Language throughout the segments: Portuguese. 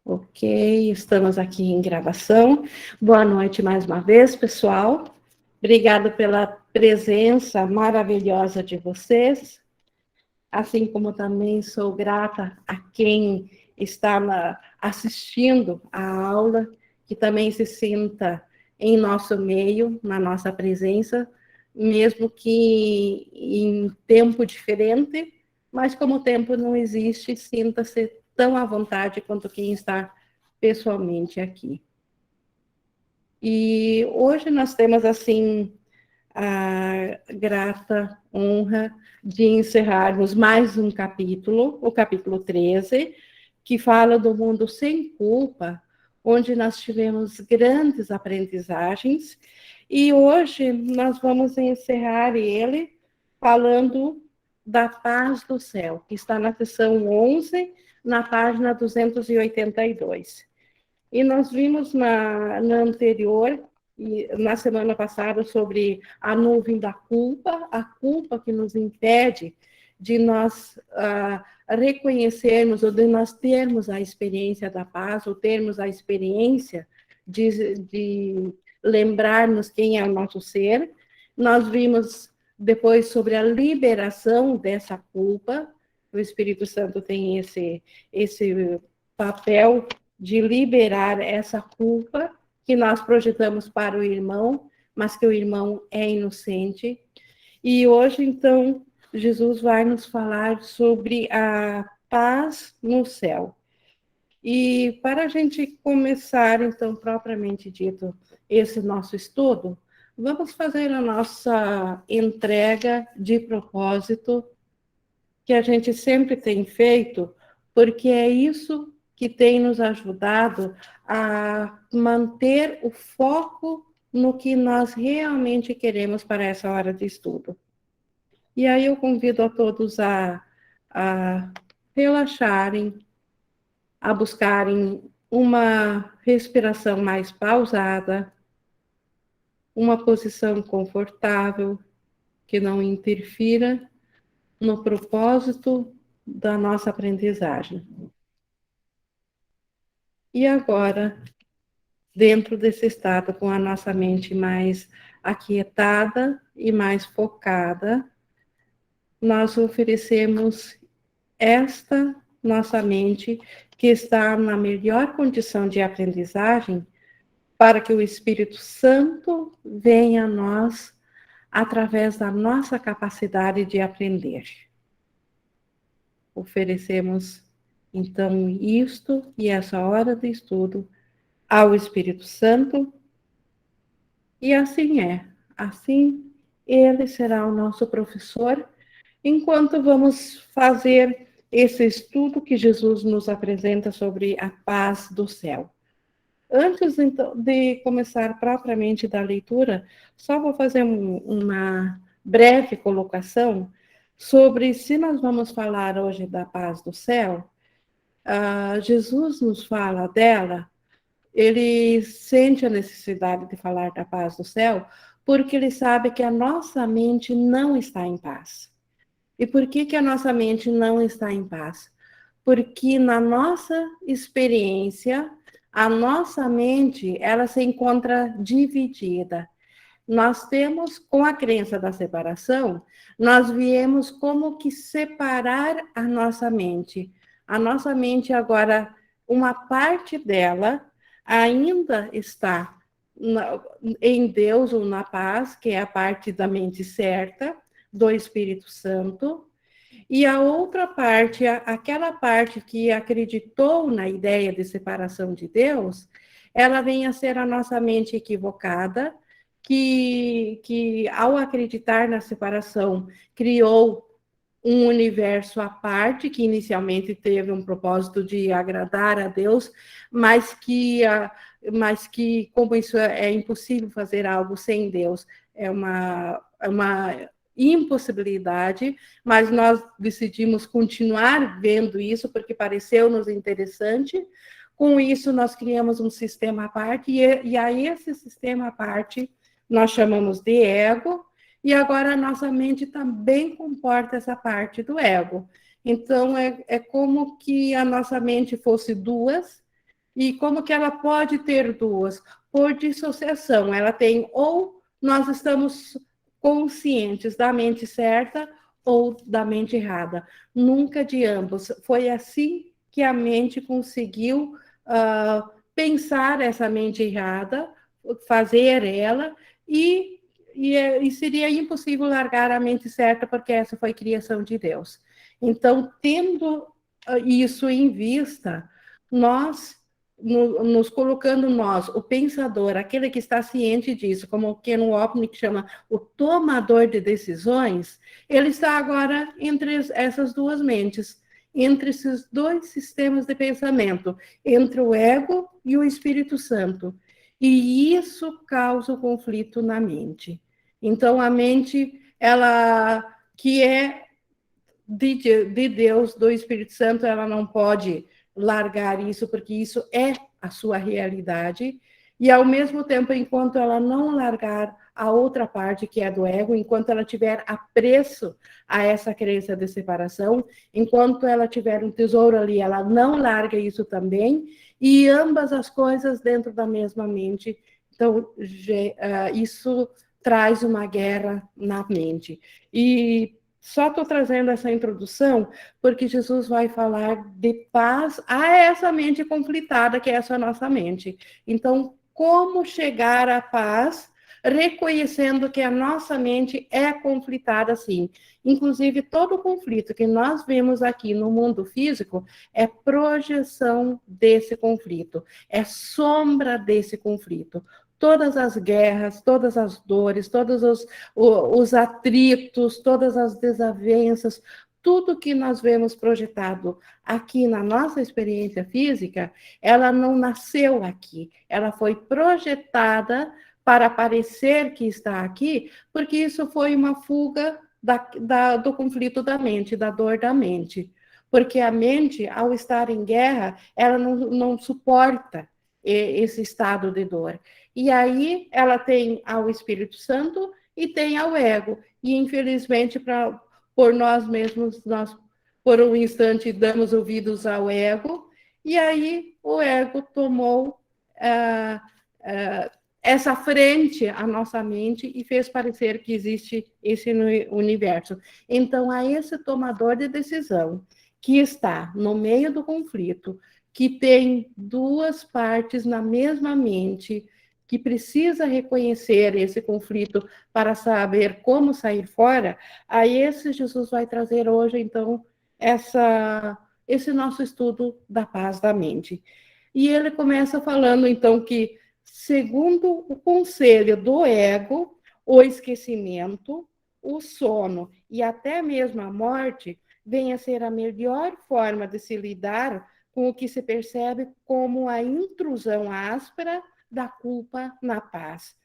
Ok, estamos aqui em gravação. Boa noite mais uma vez, pessoal. Obrigada pela presença maravilhosa de vocês, assim como também sou grata a quem está assistindo a aula, que também se sinta em nosso meio, na nossa presença, mesmo que em tempo diferente, mas como o tempo não existe, sinta-se tão à vontade quanto quem está pessoalmente aqui. E hoje nós temos, assim, a grata honra de encerrarmos mais um capítulo, o capítulo 13, que fala do mundo sem culpa, onde nós tivemos grandes aprendizagens, e hoje nós vamos encerrar ele falando da paz do céu, que está na seção 11, na página 282. E nós vimos na anterior, na semana passada, sobre a nuvem da culpa, a culpa que nos impede de nós reconhecermos, ou de nós termos a experiência da paz, ou termos a experiência de lembrarmos quem é o nosso ser. Nós vimos depois sobre a liberação dessa culpa. O Espírito Santo tem esse papel de liberar essa culpa que nós projetamos para o irmão, mas que o irmão é inocente. E hoje, então, Jesus vai nos falar sobre a paz no céu. E para a gente começar, então, propriamente dito, esse nosso estudo, vamos fazer a nossa entrega de propósito, que a gente sempre tem feito, porque é isso que tem nos ajudado a manter o foco no que nós realmente queremos para essa hora de estudo. E aí eu convido a todos a relaxarem, a buscarem uma respiração mais pausada, uma posição confortável, que não interfira no propósito da nossa aprendizagem. E agora, dentro desse estado, com a nossa mente mais aquietada e mais focada, nós oferecemos esta nossa mente, que está na melhor condição de aprendizagem, para que o Espírito Santo venha a nós através da nossa capacidade de aprender. Oferecemos, então, isto e essa hora de estudo ao Espírito Santo, e assim é. Assim, ele será o nosso professor, enquanto vamos fazer esse estudo que Jesus nos apresenta sobre a paz do céu. Antes, então, de começar propriamente da leitura, só vou fazer uma breve colocação sobre, se nós vamos falar hoje da paz do céu, Jesus nos fala dela, ele sente a necessidade de falar da paz do céu, porque ele sabe que a nossa mente não está em paz. E por que a nossa mente não está em paz? Porque na nossa experiência, a nossa mente, ela se encontra dividida. Nós temos, com a crença da separação, nós viemos como que separar a nossa mente. A nossa mente agora, uma parte dela ainda está em Deus ou na paz, que é a parte da mente certa, do Espírito Santo, e a outra parte, aquela parte que acreditou na ideia de separação de Deus, ela vem a ser a nossa mente equivocada, que ao acreditar na separação, criou um universo à parte, que inicialmente teve um propósito de agradar a Deus, mas que como isso é impossível fazer algo sem Deus, é uma impossibilidade, mas nós decidimos continuar vendo isso porque pareceu-nos interessante. Com isso, nós criamos um sistema à parte, e a esse sistema à parte nós chamamos de ego, e agora a nossa mente também comporta essa parte do ego. Então, é como que a nossa mente fosse duas, E como que ela pode ter duas? Por dissociação. Ela tem ou nós estamos conscientes da mente certa ou da mente errada. Nunca de ambos. Foi assim que a mente conseguiu pensar essa mente errada, fazer ela, e seria impossível largar a mente certa, porque essa foi criação de Deus. Então, tendo isso em vista, nós, nos colocando nós, o pensador, aquele que está ciente disso, como o Ken Wapnick chama o tomador de decisões, ele está agora entre essas duas mentes, entre esses dois sistemas de pensamento, entre o ego e o Espírito Santo. E isso causa o conflito na mente. Então, a mente, ela que é de Deus, do Espírito Santo, ela não pode largar isso, porque isso é a sua realidade. E, ao mesmo tempo, enquanto ela não largar a outra parte, que é do ego, enquanto ela tiver apreço a essa crença de separação, enquanto ela tiver um tesouro ali, ela não larga isso também, e ambas as coisas dentro da mesma mente. Então, isso traz uma guerra na mente. E só estou trazendo essa introdução porque Jesus vai falar de paz a essa mente conflitada, que é essa nossa mente. Então, como chegar à paz, reconhecendo que a nossa mente é conflitada, sim. Inclusive, todo conflito que nós vemos aqui no mundo físico é projeção desse conflito, é sombra desse conflito. Todas as guerras, todas as dores, todos os atritos, todas as desavenças, tudo que nós vemos projetado aqui na nossa experiência física, ela não nasceu aqui, ela foi projetada para parecer que está aqui, porque isso foi uma fuga do conflito da mente, da dor da mente. Porque a mente, ao estar em guerra, ela não suporta esse estado de dor. E aí ela tem ao Espírito Santo e tem ao ego. E, infelizmente, por nós mesmos, nós, por um instante, damos ouvidos ao ego, e aí o ego tomou essa frente à nossa mente e fez parecer que existe esse universo. Então, a esse tomador de decisão que está no meio do conflito, que tem duas partes na mesma mente, que precisa reconhecer esse conflito para saber como sair fora, a esse Jesus vai trazer hoje, então, esse nosso estudo da paz da mente. E ele começa falando, então, que, segundo o conselho do ego, o esquecimento, o sono e até mesmo a morte vem a ser a melhor forma de se lidar com o que se percebe como a intrusão áspera da culpa na paz,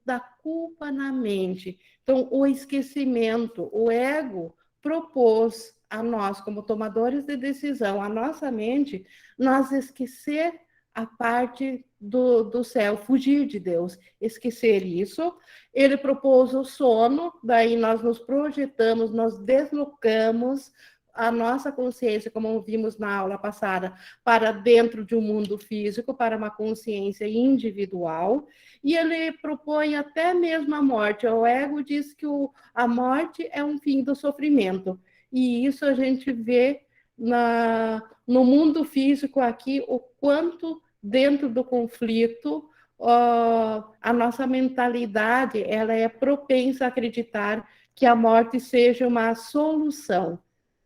da culpa na mente. Então, o esquecimento, o ego propôs a nós, como tomadores de decisão, a nossa mente, nós esquecer a parte do céu, fugir de Deus, esquecer isso. Ele propôs o sono, daí nós nos projetamos, nós deslocamos a nossa consciência, como vimos na aula passada, para dentro de um mundo físico, para uma consciência individual, e ele propõe até mesmo a morte. O ego diz que a morte é um fim do sofrimento, e isso a gente vê no mundo físico aqui, o quanto dentro do conflito a nossa mentalidade ela é propensa a acreditar que a morte seja uma solução.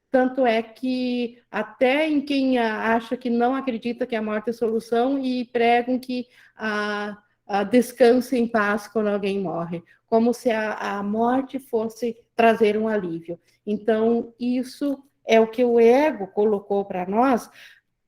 Tanto é que até em quem acha que não acredita que a morte é solução e pregam que descanse em paz quando alguém morre, como se a morte fosse trazer um alívio. Então, isso é o que o ego colocou para nós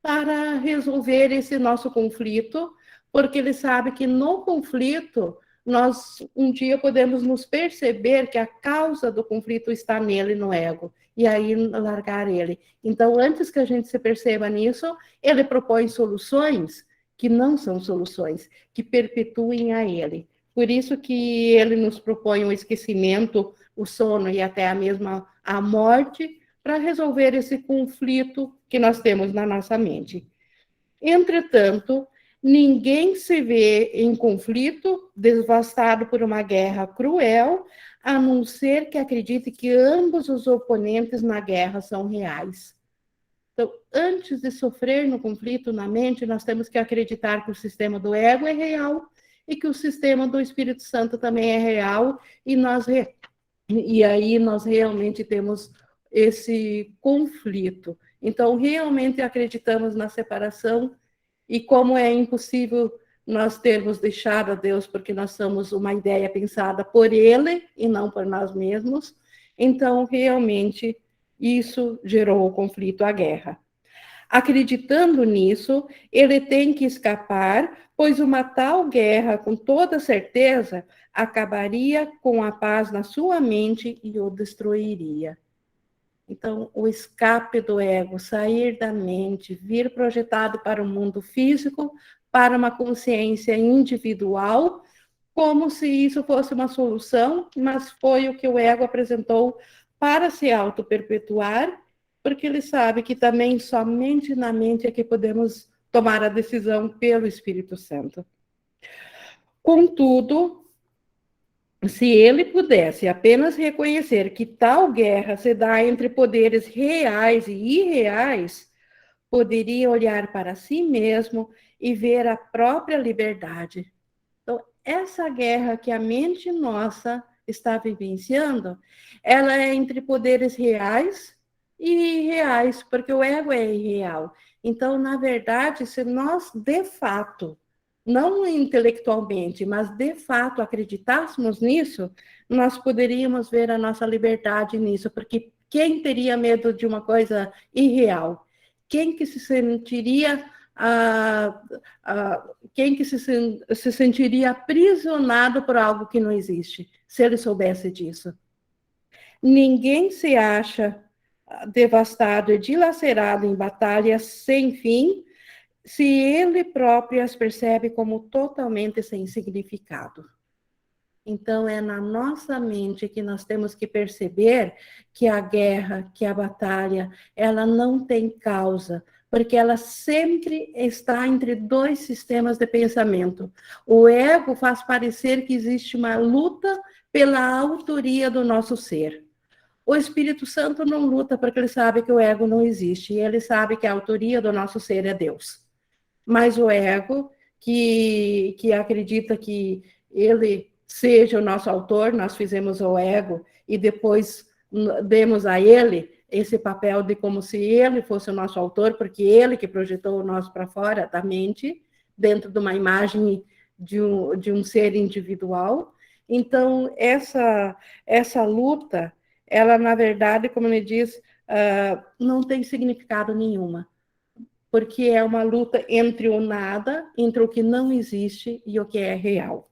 para resolver esse nosso conflito, porque ele sabe que no conflito nós um dia podemos nos perceber que a causa do conflito está nele, no ego, e aí largar ele. Então, antes que a gente se perceba nisso, ele propõe soluções que não são soluções, que perpetuem a ele. Por isso que ele nos propõe o esquecimento, o sono e até a mesma a morte, para resolver esse conflito que nós temos na nossa mente. Entretanto, ninguém se vê em conflito, devastado por uma guerra cruel, a não ser que acredite que ambos os oponentes na guerra são reais. Então, antes de sofrer no conflito na mente, nós temos que acreditar que o sistema do ego é real e que o sistema do Espírito Santo também é real, e aí nós realmente temos esse conflito. Então, realmente acreditamos na separação, e como é impossível nós termos deixado a Deus, porque nós somos uma ideia pensada por Ele e não por nós mesmos, então, realmente, isso gerou o conflito, a guerra. Acreditando nisso, ele tem que escapar, pois uma tal guerra, com toda certeza, acabaria com a paz na sua mente e o destruiria. Então, o escape do ego, sair da mente, vir projetado para o mundo físico, para uma consciência individual, como se isso fosse uma solução, mas foi o que o ego apresentou para se auto-perpetuar, porque ele sabe que também somente na mente é que podemos tomar a decisão pelo Espírito Santo. Contudo, se ele pudesse apenas reconhecer que tal guerra se dá entre poderes reais e irreais, poderia olhar para si mesmo e ver a própria liberdade. Então, essa guerra que a mente nossa está vivenciando, ela é entre poderes reais e irreais, porque o ego é irreal. Então, na verdade, se nós, de fato, não intelectualmente, mas de fato acreditássemos nisso, nós poderíamos ver a nossa liberdade nisso, porque quem teria medo de uma coisa irreal? Quem que se sentiria quem que se sentiria aprisionado por algo que não existe, se ele soubesse disso? Ninguém se acha devastado e dilacerado em batalhas sem fim, se ele próprio as percebe como totalmente sem significado. Então, é na nossa mente que nós temos que perceber que a guerra, que a batalha, ela não tem causa, porque ela sempre está entre dois sistemas de pensamento. O ego faz parecer que existe uma luta pela autoria do nosso ser. O Espírito Santo não luta porque ele sabe que o ego não existe, e ele sabe que a autoria do nosso ser é Deus. Mas o ego, que acredita que ele seja o nosso autor, nós fizemos o ego e depois demos a ele esse papel de como se ele fosse o nosso autor, porque ele que projetou o nosso para fora da mente, dentro de uma imagem de um ser individual. Então, essa luta, ela, na verdade, como ele diz, não tem significado nenhuma, porque é uma luta entre o nada, entre o que não existe e o que é real.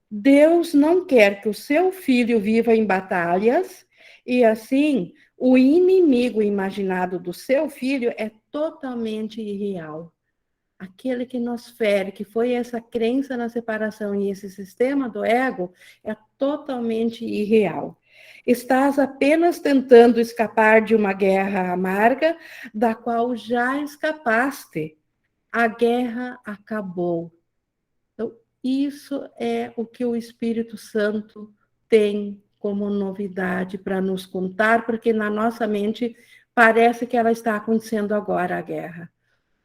Deus não quer que o seu filho viva em batalhas, e assim, o inimigo imaginado do seu filho é totalmente irreal. Aquele que nos fere, que foi essa crença na separação e esse sistema do ego, é totalmente irreal. Estás apenas tentando escapar de uma guerra amarga, da qual já escapaste. A guerra acabou. Então, isso é o que o Espírito Santo tem como novidade para nos contar, porque na nossa mente parece que ela está acontecendo agora, a guerra.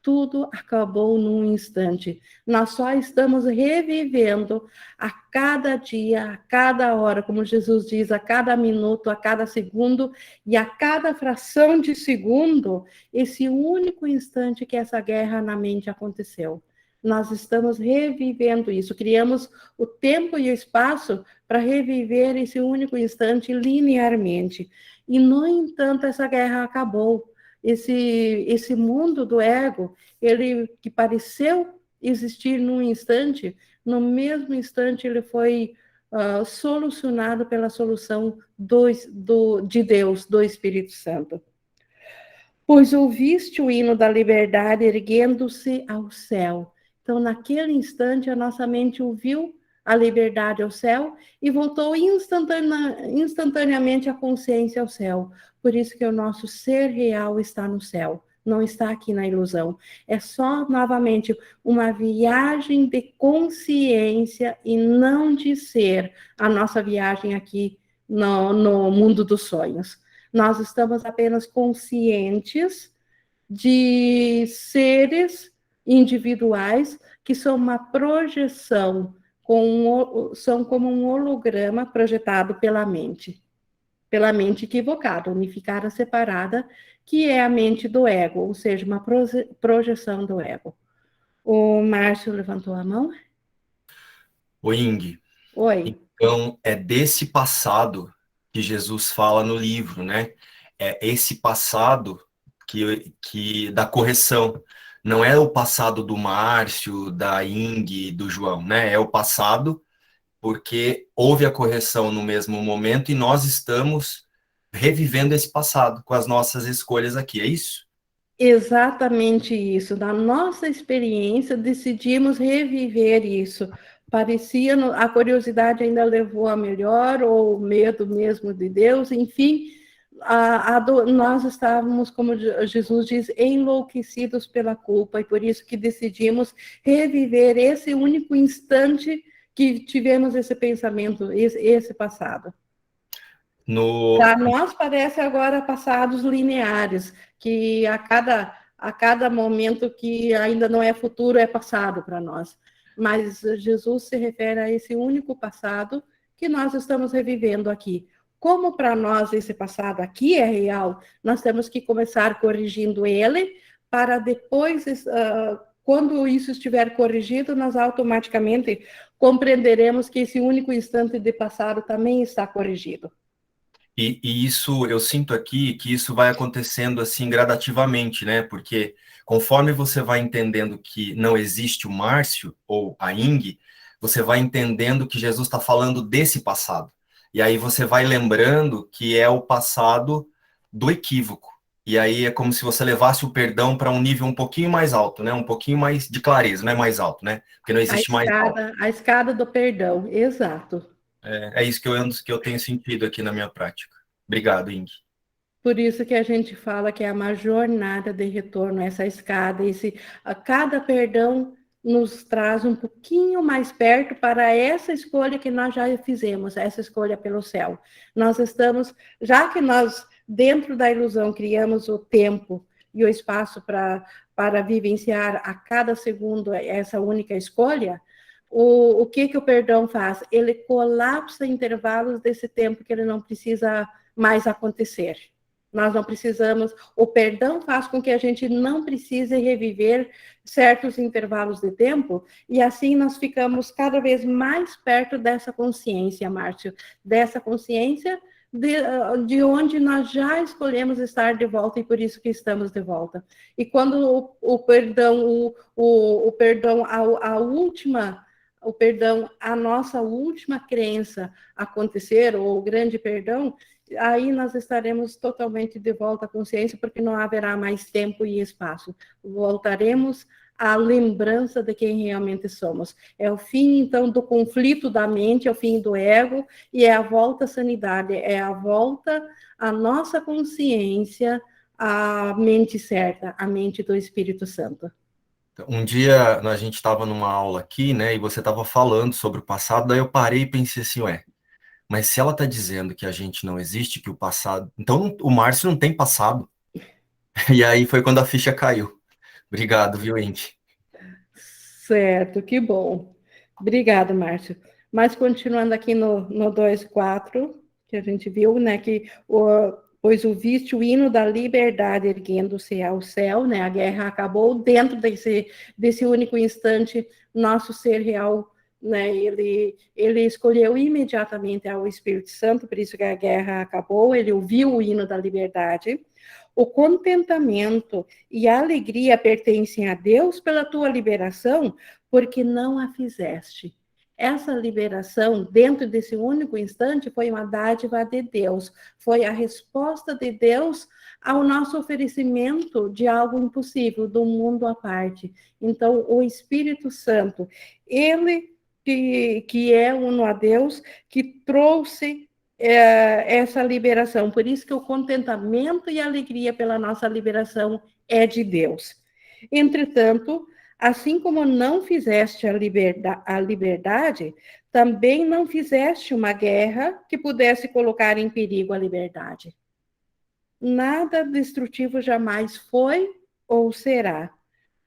Tudo acabou num instante. Nós só estamos revivendo a cada dia, a cada hora, como Jesus diz, a cada minuto, a cada segundo e a cada fração de segundo, esse único instante que essa guerra na mente aconteceu. Nós estamos revivendo isso, criamos o tempo e o espaço para reviver esse único instante linearmente. E, no entanto, essa guerra acabou. Esse mundo do ego, ele que pareceu existir num instante, no mesmo instante ele foi solucionado pela solução de Deus, do Espírito Santo. Pois ouviste o hino da liberdade erguendo-se ao céu. Então, naquele instante, a nossa mente ouviu a liberdade ao céu e voltou instantaneamente a consciência ao céu. Por isso que o nosso ser real está no céu, não está aqui na ilusão. É só, novamente, uma viagem de consciência e não de ser a nossa viagem aqui no mundo dos sonhos. Nós estamos apenas conscientes de seres individuais que são uma projeção, são como um holograma projetado pela mente equivocada, unificada, separada, que é a mente do ego, ou seja, uma projeção do ego. O Márcio levantou a mão. Oi, Ing. Oi. Então, é desse passado que Jesus fala no livro, né? É esse passado que da correção. Não é o passado do Márcio, da Ing, do João, né? É o passado porque houve a correção no mesmo momento e nós estamos revivendo esse passado com as nossas escolhas aqui, é isso? Exatamente isso. Na nossa experiência, decidimos reviver isso. Parecia, a curiosidade ainda levou a melhor, ou o medo mesmo de Deus, enfim, nós estávamos, como Jesus diz, enlouquecidos pela culpa, e por isso que decidimos reviver esse único instante que tivemos esse pensamento, esse passado. Para nós parece agora passados lineares, que a cada momento que ainda não é futuro é passado para nós. Mas Jesus se refere a esse único passado que nós estamos revivendo aqui. Como para nós esse passado aqui é real, nós temos que começar corrigindo ele, para depois, quando isso estiver corrigido, nós automaticamente compreenderemos que esse único instante de passado também está corrigido. E isso, eu sinto aqui que isso vai acontecendo assim gradativamente, né? Porque conforme você vai entendendo que não existe o Márcio ou a Ing, você vai entendendo que Jesus está falando desse passado. E aí você vai lembrando que é o passado do equívoco. E aí é como se você levasse o perdão para um nível um pouquinho mais alto, né? Um pouquinho mais de clareza, não é mais alto, né? Porque não existe mais alto. A escada do perdão, exato. É isso que eu tenho sentido aqui na minha prática. Obrigado, Ing. Por isso que a gente fala que é uma jornada de retorno, essa escada, a cada perdão nos traz um pouquinho mais perto para essa escolha que nós já fizemos, essa escolha pelo céu. Nós estamos, já que nós, dentro da ilusão, criamos o tempo e o espaço para vivenciar a cada segundo essa única escolha, o que o perdão faz? Ele colapsa intervalos desse tempo que ele não precisa mais acontecer. Nós não precisamos, o perdão faz com que a gente não precise reviver certos intervalos de tempo, e assim nós ficamos cada vez mais perto dessa consciência, Márcio, dessa consciência de onde nós já escolhemos estar de volta, e por isso que estamos de volta. E quando o perdão, o perdão, o perdão, a nossa última crença acontecer, ou o grande perdão, aí nós estaremos totalmente de volta à consciência, porque não haverá mais tempo e espaço. Voltaremos à lembrança de quem realmente somos. É o fim, então, do conflito da mente, é o fim do ego, e é a volta à sanidade, é a volta à nossa consciência, à mente certa, à mente do Espírito Santo. Um dia a gente estava numa aula aqui, né, e você estava falando sobre o passado, daí eu parei e pensei assim, ué, mas se ela está dizendo que a gente não existe, que o passado... Então o Márcio não tem passado. E aí foi quando a ficha caiu. Obrigado, viu, Inti? Certo, que bom. Obrigada, Márcio. Mas continuando aqui no 2.4, que a gente viu, né, que pois ouviste o hino da liberdade erguendo-se ao céu, né, a guerra acabou, dentro desse único instante, nosso ser real, né, ele escolheu imediatamente ao Espírito Santo, por isso que a guerra acabou, ele ouviu o hino da liberdade. O contentamento e a alegria pertencem a Deus pela tua liberação, porque não a fizeste. Essa liberação, dentro desse único instante, foi uma dádiva de Deus, foi a resposta de Deus ao nosso oferecimento de algo impossível, do mundo à parte. Então, o Espírito Santo, ele que é uno a Deus, que trouxe essa liberação. Por isso que o contentamento e a alegria pela nossa liberação é de Deus. Entretanto, assim como não fizeste a liberdade, também não fizeste uma guerra que pudesse colocar em perigo a liberdade. Nada destrutivo jamais foi ou será.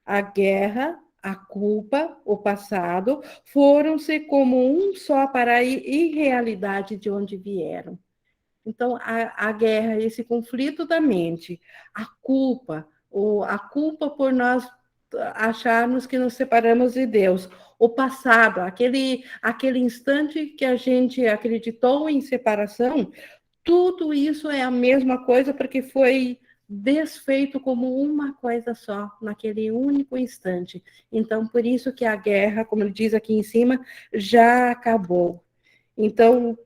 A guerra, a culpa, o passado, foram-se como um só para a irrealidade de onde vieram. Então, a guerra, esse conflito da mente, a culpa por nós acharmos que nos separamos de Deus, o passado, aquele instante que a gente acreditou em separação, tudo isso é a mesma coisa porque foi desfeito como uma coisa só, naquele único instante. Então, por isso que a guerra, como ele diz aqui em cima, já acabou. Então,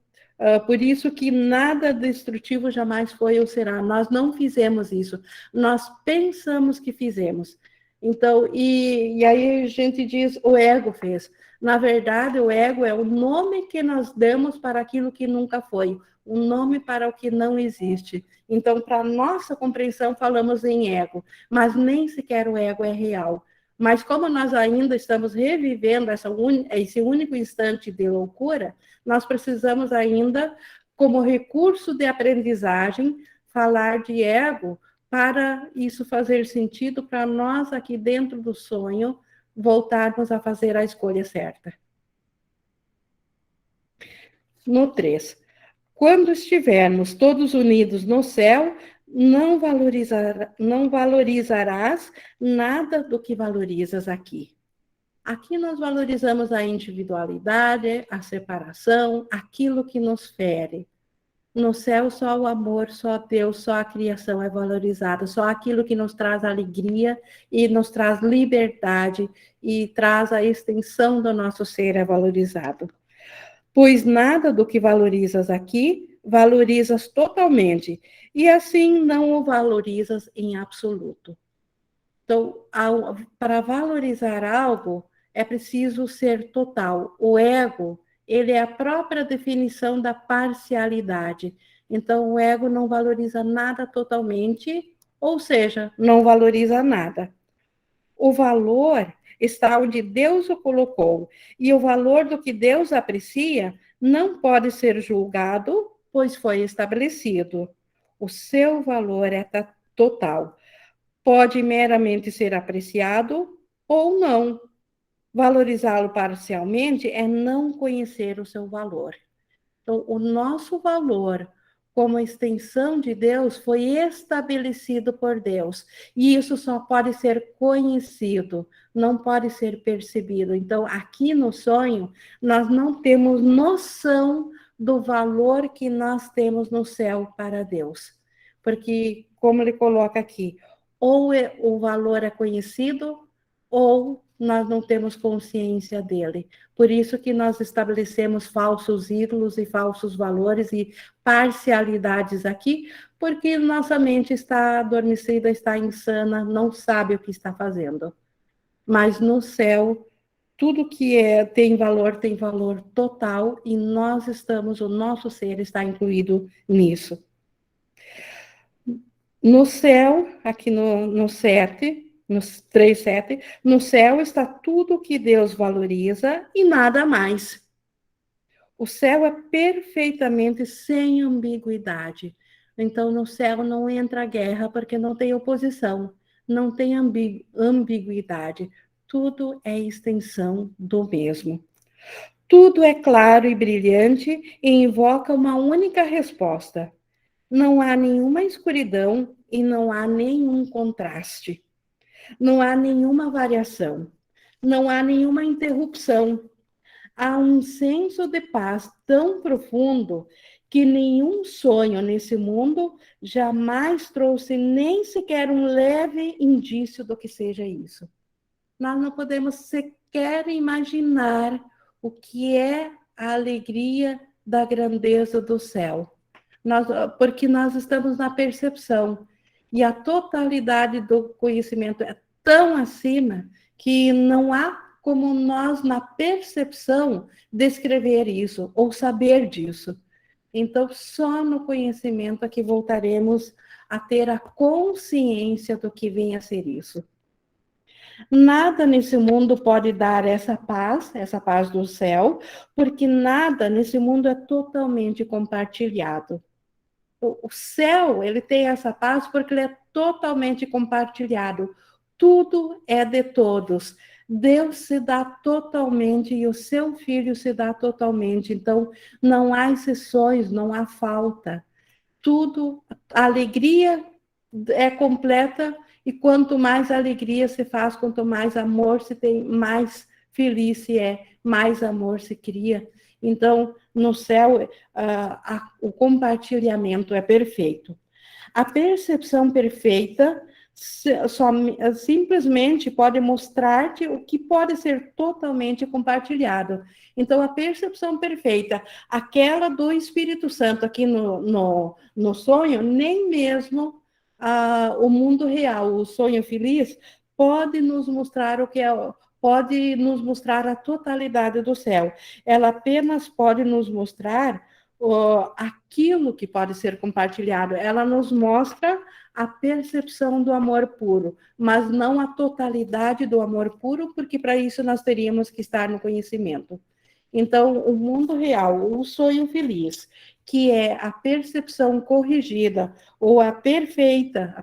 por isso que nada destrutivo jamais foi ou será. Nós não fizemos isso. Nós pensamos que fizemos. Então, e aí a gente diz, o ego fez. Na verdade, o ego é o nome que nós damos para aquilo que nunca foi, um nome para o que não existe. Então, para nossa compreensão, falamos em ego, mas nem sequer o ego é real. Mas como nós ainda estamos revivendo esse único instante de loucura, nós precisamos ainda, como recurso de aprendizagem, falar de ego para isso fazer sentido para nós aqui dentro do sonho voltarmos a fazer a escolha certa. No 3. Quando estivermos todos unidos no céu, não valorizarás nada do que valorizas aqui. Aqui nós valorizamos a individualidade, a separação, aquilo que nos fere. No céu, só o amor, só Deus, só a criação é valorizada, só aquilo que nos traz alegria e nos traz liberdade e traz a extensão do nosso ser é valorizado. Pois nada do que valorizas aqui, valorizas totalmente, e assim não o valorizas em absoluto. Então, para valorizar algo, é preciso ser total. O ego, ele é a própria definição da parcialidade. Então, o ego não valoriza nada totalmente, ou seja, não valoriza nada. O valor está onde Deus o colocou, e o valor do que Deus aprecia não pode ser julgado, pois foi estabelecido. O seu valor é total. Pode meramente ser apreciado ou não. Valorizá-lo parcialmente é não conhecer o seu valor. Então, o nosso valor como extensão de Deus foi estabelecido por Deus. E isso só pode ser conhecido, não pode ser percebido. Então, aqui no sonho, nós não temos noção do valor que nós temos no céu para Deus. Porque, como ele coloca aqui, ou o valor é conhecido, ou nós não temos consciência dele. Por isso que nós estabelecemos falsos ídolos e falsos valores e parcialidades aqui, porque nossa mente está adormecida, está insana, não sabe o que está fazendo. Mas no céu, tudo que tem valor total, e nós estamos, o nosso ser está incluído nisso. No céu, aqui no 7, no 3:7, no céu está tudo que Deus valoriza e nada mais. O céu é perfeitamente sem ambiguidade. Então, no céu não entra guerra porque não tem oposição, não tem ambiguidade. Tudo é extensão do mesmo. Tudo é claro e brilhante e invoca uma única resposta. Não há nenhuma escuridão e não há nenhum contraste. Não há nenhuma variação. Não há nenhuma interrupção. Há um senso de paz tão profundo que nenhum sonho nesse mundo jamais trouxe nem sequer um leve indício do que seja isso. Nós não podemos sequer imaginar o que é a alegria da grandeza do céu. Porque nós estamos na percepção, e a totalidade do conhecimento é tão acima que não há como nós, na percepção, descrever isso ou saber disso. Então, só no conhecimento é que voltaremos a ter a consciência do que vem a ser isso. Nada nesse mundo pode dar essa paz do céu, porque nada nesse mundo é totalmente compartilhado. O céu, ele tem essa paz porque ele é totalmente compartilhado. Tudo é de todos. Deus se dá totalmente e o seu filho se dá totalmente. Então, não há exceções, não há falta. Tudo, a alegria é completa e quanto mais alegria se faz, quanto mais amor se tem, mais feliz se é, mais amor se cria. Então, no céu, o compartilhamento é perfeito. A percepção perfeita simplesmente pode mostrar-te o que pode ser totalmente compartilhado. Então, a percepção perfeita, aquela do Espírito Santo aqui no sonho, nem mesmo o mundo real, o sonho feliz, pode nos mostrar o que é, pode nos mostrar a totalidade do céu. Ela apenas pode nos mostrar aquilo que pode ser compartilhado. Ela nos mostra a percepção do amor puro, mas não a totalidade do amor puro, porque para isso nós teríamos que estar no conhecimento. Então, o mundo real, o sonho feliz, que é a percepção corrigida ou a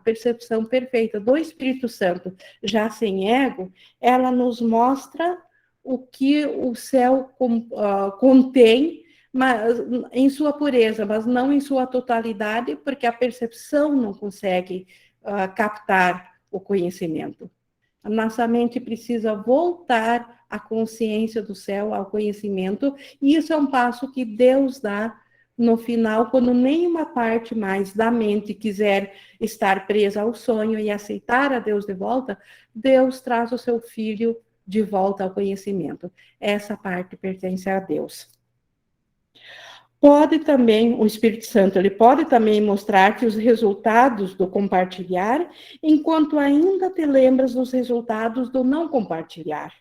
percepção perfeita do Espírito Santo, já sem ego, ela nos mostra o que o céu contém, mas em sua pureza, mas não em sua totalidade, porque a percepção não consegue captar o conhecimento. A nossa mente precisa voltar à consciência do céu, ao conhecimento, e isso é um passo que Deus dá no final, quando nenhuma parte mais da mente quiser estar presa ao sonho e aceitar a Deus de volta, Deus traz o seu filho de volta ao conhecimento. Essa parte pertence a Deus. Pode também, o Espírito Santo, ele pode também mostrar-te os resultados do compartilhar, enquanto ainda te lembras dos resultados do não compartilhar.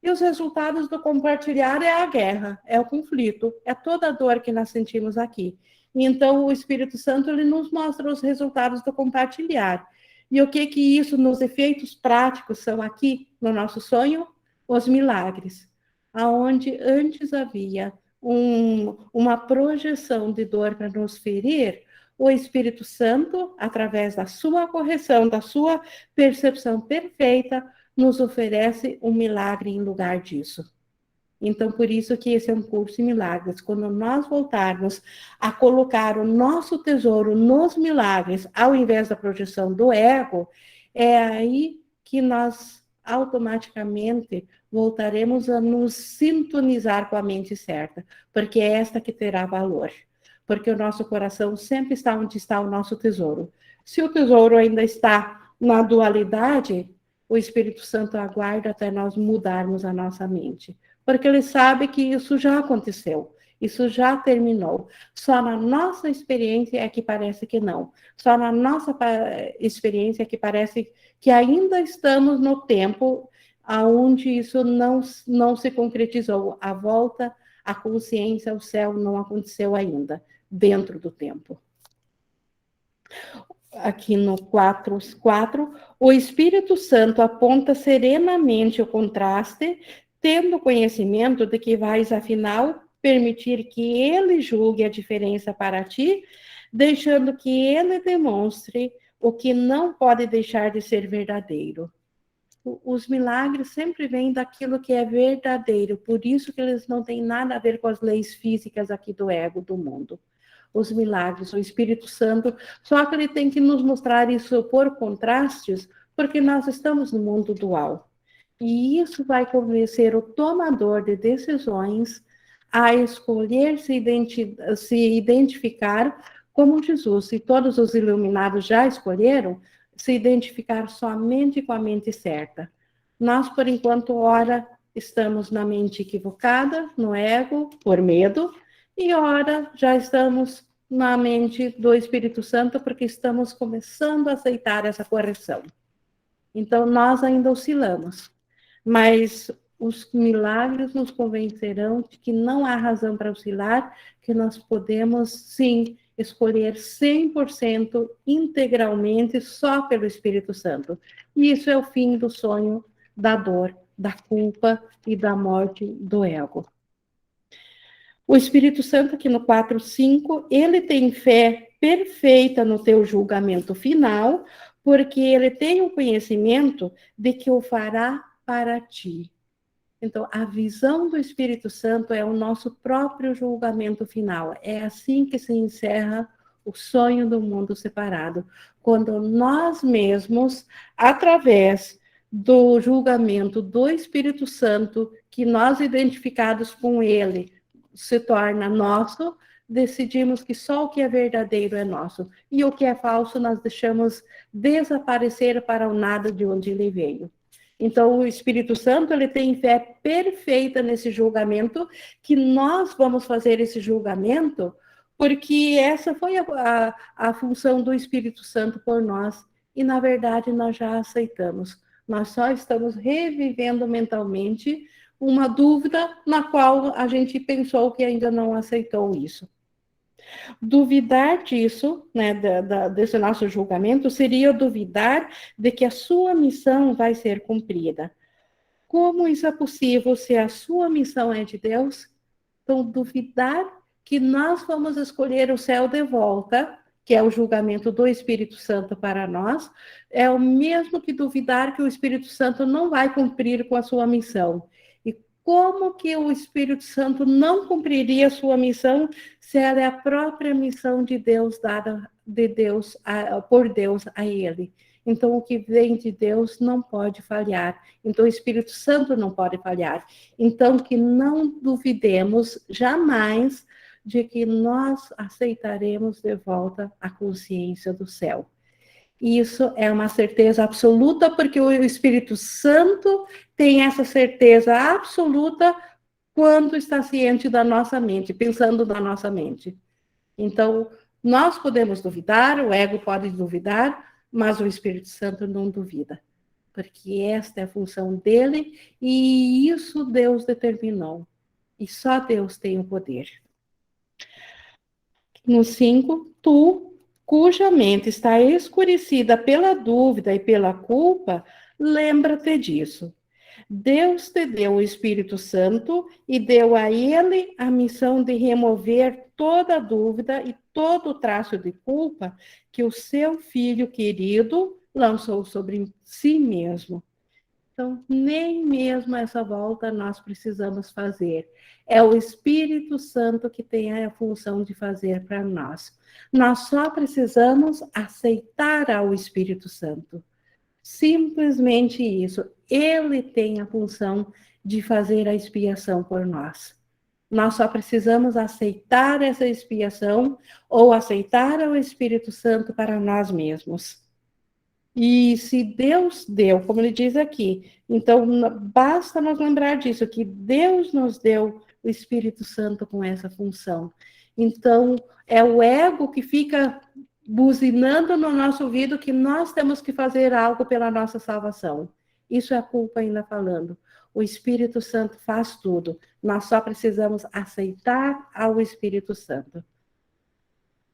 E os resultados do compartilhar é a guerra, é o conflito, é toda a dor que nós sentimos aqui. E então, o Espírito Santo, ele nos mostra os resultados do compartilhar. E o que isso, nos efeitos práticos, são aqui no nosso sonho? Os milagres. Aonde antes havia uma projeção de dor para nos ferir, o Espírito Santo, através da sua correção, da sua percepção perfeita, nos oferece um milagre em lugar disso. Então, por isso que esse é um curso em milagres. Quando nós voltarmos a colocar o nosso tesouro nos milagres, ao invés da projeção do ego, é aí que nós automaticamente voltaremos a nos sintonizar com a mente certa, porque é esta que terá valor. Porque o nosso coração sempre está onde está o nosso tesouro. Se o tesouro ainda está na dualidade, o Espírito Santo aguarda até nós mudarmos a nossa mente. Porque ele sabe que isso já aconteceu, isso já terminou. Só na nossa experiência é que parece que não. Só na nossa experiência é que parece que ainda estamos no tempo onde isso não se concretizou. A volta à consciência, ao céu, não aconteceu ainda, dentro do tempo. Aqui no 4, o Espírito Santo aponta serenamente o contraste, tendo conhecimento de que vais, afinal, permitir que ele julgue a diferença para ti, deixando que ele demonstre o que não pode deixar de ser verdadeiro. Os milagres sempre vêm daquilo que é verdadeiro, por isso que eles não têm nada a ver com as leis físicas aqui do ego, do mundo. Os milagres, o Espírito Santo, só que ele tem que nos mostrar isso por contrastes, porque nós estamos no mundo dual. E isso vai convencer o tomador de decisões a escolher se identificar como Jesus. E todos os iluminados já escolheram se identificar somente com a mente certa. Nós, por enquanto, ora, estamos na mente equivocada, no ego, por medo, e ora, já estamos na mente do Espírito Santo, porque estamos começando a aceitar essa correção. Então, nós ainda oscilamos, mas os milagres nos convencerão de que não há razão para oscilar, que nós podemos, sim, escolher 100% integralmente só pelo Espírito Santo. E isso é o fim do sonho, da dor, da culpa e da morte do ego. O Espírito Santo, aqui no 4:5, ele tem fé perfeita no teu julgamento final, porque ele tem o conhecimento de que o fará para ti. Então, a visão do Espírito Santo é o nosso próprio julgamento final. É assim que se encerra o sonho do mundo separado. Quando nós mesmos, através do julgamento do Espírito Santo, que nós identificados com ele, se torna nosso, decidimos que só o que é verdadeiro é nosso. E o que é falso nós deixamos desaparecer para o nada de onde ele veio. Então, o Espírito Santo, ele tem fé perfeita nesse julgamento, que nós vamos fazer esse julgamento, porque essa foi a função do Espírito Santo por nós, e, na verdade, nós já aceitamos. Nós só estamos revivendo mentalmente uma dúvida na qual a gente pensou que ainda não aceitou isso. Duvidar disso, né, desse nosso julgamento, seria duvidar de que a sua missão vai ser cumprida. Como isso é possível se a sua missão é de Deus? Então, duvidar que nós vamos escolher o céu de volta, que é o julgamento do Espírito Santo para nós, é o mesmo que duvidar que o Espírito Santo não vai cumprir com a sua missão. E como que o Espírito Santo não cumpriria a sua missão se ela é a própria missão de Deus, dada de Deus, por Deus a ele? Então, o que vem de Deus não pode falhar. Então, o Espírito Santo não pode falhar. Então, que não duvidemos jamais de que nós aceitaremos de volta a consciência do céu. Isso é uma certeza absoluta, porque o Espírito Santo tem essa certeza absoluta quando está ciente da nossa mente, pensando na nossa mente. Então, nós podemos duvidar, o ego pode duvidar, mas o Espírito Santo não duvida, porque esta é a função dele e isso Deus determinou. E só Deus tem o poder. No 5, tu, cuja mente está escurecida pela dúvida e pela culpa, lembra-te disso. Deus te deu o Espírito Santo e deu a ele a missão de remover toda a dúvida e todo o traço de culpa que o seu filho querido lançou sobre si mesmo. Então, nem mesmo essa volta nós precisamos fazer. É o Espírito Santo que tem a função de fazer para nós. Nós só precisamos aceitar ao Espírito Santo. Simplesmente isso. Ele tem a função de fazer a expiação por nós. Nós só precisamos aceitar essa expiação ou aceitar o Espírito Santo para nós mesmos. E se Deus deu, como ele diz aqui, então basta nós lembrar disso, que Deus nos deu o Espírito Santo com essa função. Então, é o ego que fica buzinando no nosso ouvido que nós temos que fazer algo pela nossa salvação. Isso é a culpa ainda falando. O Espírito Santo faz tudo. Nós só precisamos aceitar ao Espírito Santo.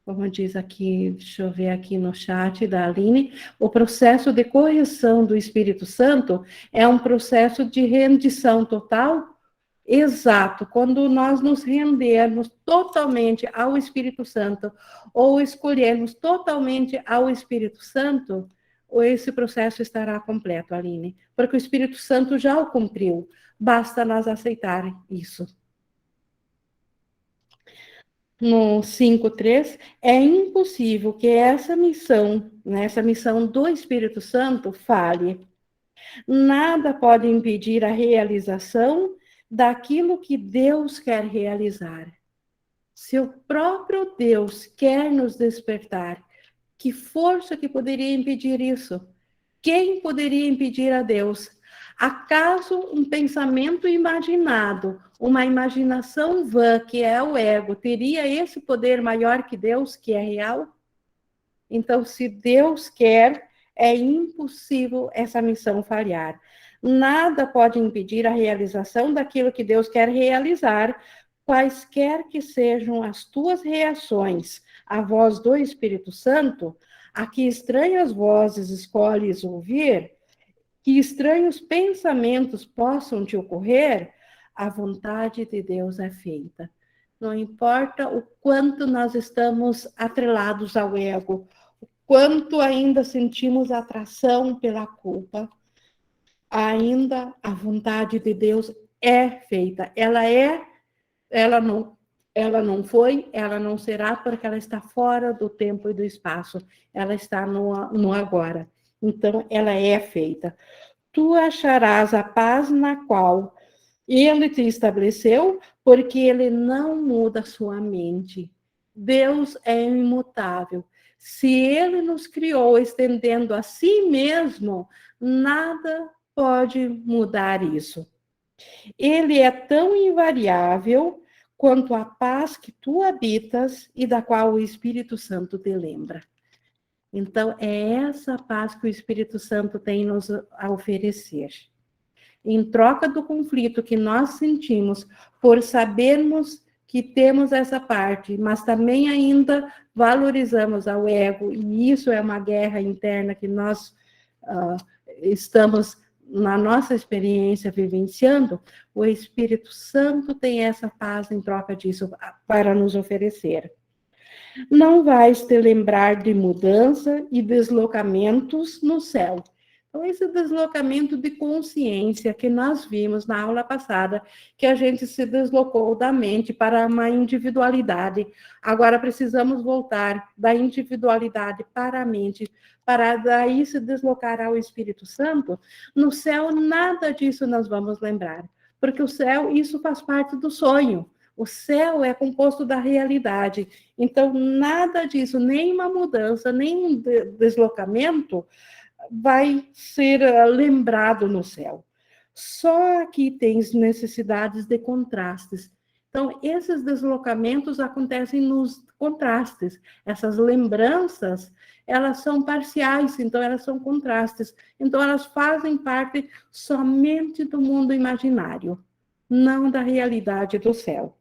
Como diz aqui, deixa eu ver aqui no chat da Aline, o processo de correção do Espírito Santo é um processo de rendição total. Exato, quando nós nos rendermos totalmente ao Espírito Santo, ou escolhermos totalmente ao Espírito Santo, esse processo estará completo, Aline, porque o Espírito Santo já o cumpriu, basta nós aceitar isso. No 5.3, é impossível que essa missão, né, essa missão do Espírito Santo falhe. Nada pode impedir a realização daquilo que Deus quer realizar. Se o próprio Deus quer nos despertar, que força que poderia impedir isso? Quem poderia impedir a Deus? Acaso um pensamento imaginado, uma imaginação vã, que é o ego, teria esse poder maior que Deus, que é real? Então, se Deus quer, é impossível essa missão falhar. Nada pode impedir a realização daquilo que Deus quer realizar, quaisquer que sejam as tuas reações, a voz do Espírito Santo, a que estranhas vozes escolhes ouvir, que estranhos pensamentos possam te ocorrer, a vontade de Deus é feita. Não importa o quanto nós estamos atrelados ao ego, o quanto ainda sentimos atração pela culpa, ainda a vontade de Deus é feita. Ela não foi, ela não será, porque ela está fora do tempo e do espaço. Ela está no agora. Então, ela é feita. Tu acharás a paz na qual ele te estabeleceu, porque ele não muda sua mente. Deus é imutável. Se ele nos criou estendendo a si mesmo, nada pode mudar isso. Ele é tão invariável quanto a paz que tu habitas e da qual o Espírito Santo te lembra. Então, é essa paz que o Espírito Santo tem nos a oferecer. Em troca do conflito que nós sentimos por sabermos que temos essa parte, mas também ainda valorizamos ao ego, e isso é uma guerra interna que nós estamos, na nossa experiência, vivenciando, o Espírito Santo tem essa paz em troca disso para nos oferecer. Não vais te lembrar de mudança e deslocamentos no céu. Então, esse deslocamento de consciência que nós vimos na aula passada, que a gente se deslocou da mente para uma individualidade. Agora precisamos voltar da individualidade para a mente, para daí se deslocar ao Espírito Santo. No céu, nada disso nós vamos lembrar, porque o céu, isso faz parte do sonho. O céu é composto da realidade. Então, nada disso, nem uma mudança, nem um deslocamento vai ser lembrado no céu. Só aqui tens necessidades de contrastes. Então, esses deslocamentos acontecem nos contrastes. Essas lembranças, elas são parciais, então elas são contrastes. Então, elas fazem parte somente do mundo imaginário, não da realidade do céu.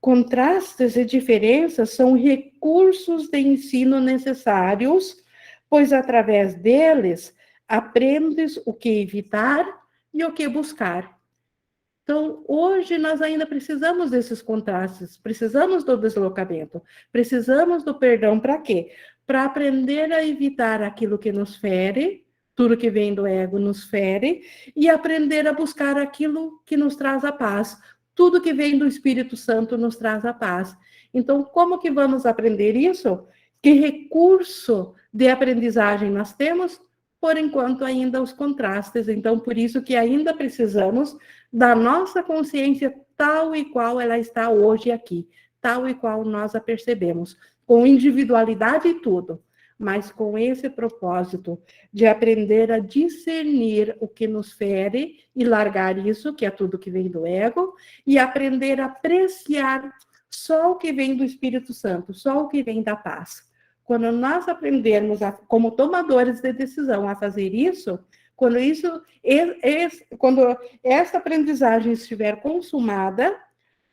Contrastes e diferenças são recursos de ensino necessários, pois através deles aprendes o que evitar e o que buscar. Então, hoje nós ainda precisamos desses contrastes, precisamos do deslocamento, precisamos do perdão para quê? Para aprender a evitar aquilo que nos fere, tudo que vem do ego nos fere, e aprender a buscar aquilo que nos traz a paz. Tudo que vem do Espírito Santo nos traz a paz. Então, como que vamos aprender isso? Que recurso de aprendizagem nós temos? Por enquanto, ainda os contrastes. Então, por isso que ainda precisamos da nossa consciência tal e qual ela está hoje aqui, tal e qual nós a percebemos, com individualidade e tudo, mas com esse propósito de aprender a discernir o que nos fere e largar isso, que é tudo que vem do ego, e aprender a apreciar só o que vem do Espírito Santo, só o que vem da paz. Quando nós aprendermos, como tomadores de decisão, a fazer isso, quando essa aprendizagem estiver consumada,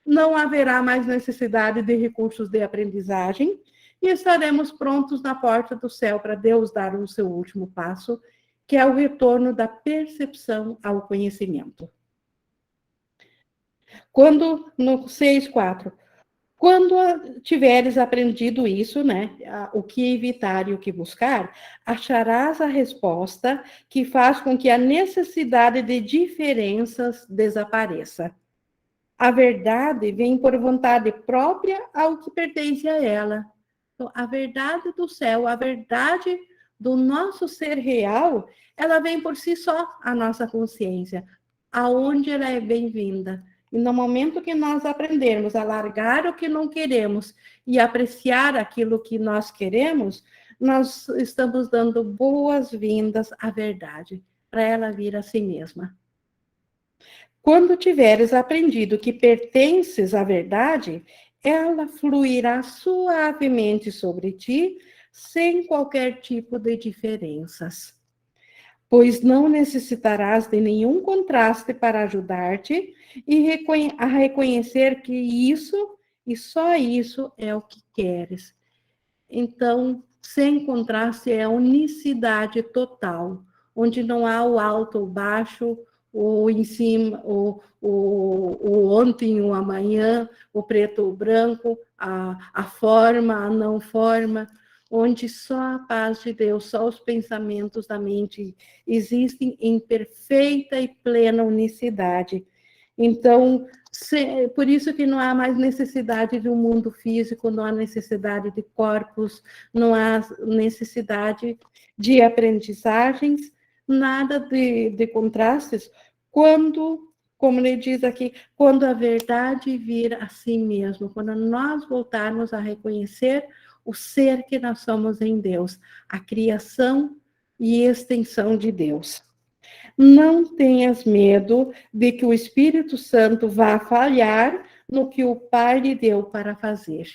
não haverá mais necessidade de recursos de aprendizagem e estaremos prontos na porta do céu para Deus dar o seu último passo, que é o retorno da percepção ao conhecimento. No 6.4, quando tiveres aprendido isso, né, o que evitar e o que buscar, acharás a resposta que faz com que a necessidade de diferenças desapareça. A verdade vem por vontade própria ao que pertence a ela. Então, a verdade do céu, a verdade do nosso ser real, ela vem por si só, a nossa consciência, aonde ela é bem-vinda. E no momento que nós aprendermos a largar o que não queremos e apreciar aquilo que nós queremos, nós estamos dando boas-vindas à verdade, para ela vir a si mesma. Quando tiveres aprendido que pertences à verdade, ela fluirá suavemente sobre ti, sem qualquer tipo de diferenças. Pois não necessitarás de nenhum contraste para ajudar-te a reconhecer que isso e só isso é o que queres. Então, sem contraste é a unicidade total, onde não há o alto, o baixo, o em cima, o ontem, o amanhã, o preto, o branco, a forma, a não forma, onde só a paz de Deus, só os pensamentos da mente existem em perfeita e plena unicidade. Então, por isso que não há mais necessidade de um mundo físico, não há necessidade de corpos, não há necessidade de aprendizagens, nada de contrastes, quando, como ele diz aqui, quando a verdade vir a si mesmo, quando nós voltarmos a reconhecer o ser que nós somos em Deus, a criação e extensão de Deus. Não tenhas medo de que o Espírito Santo vá falhar no que o Pai lhe deu para fazer.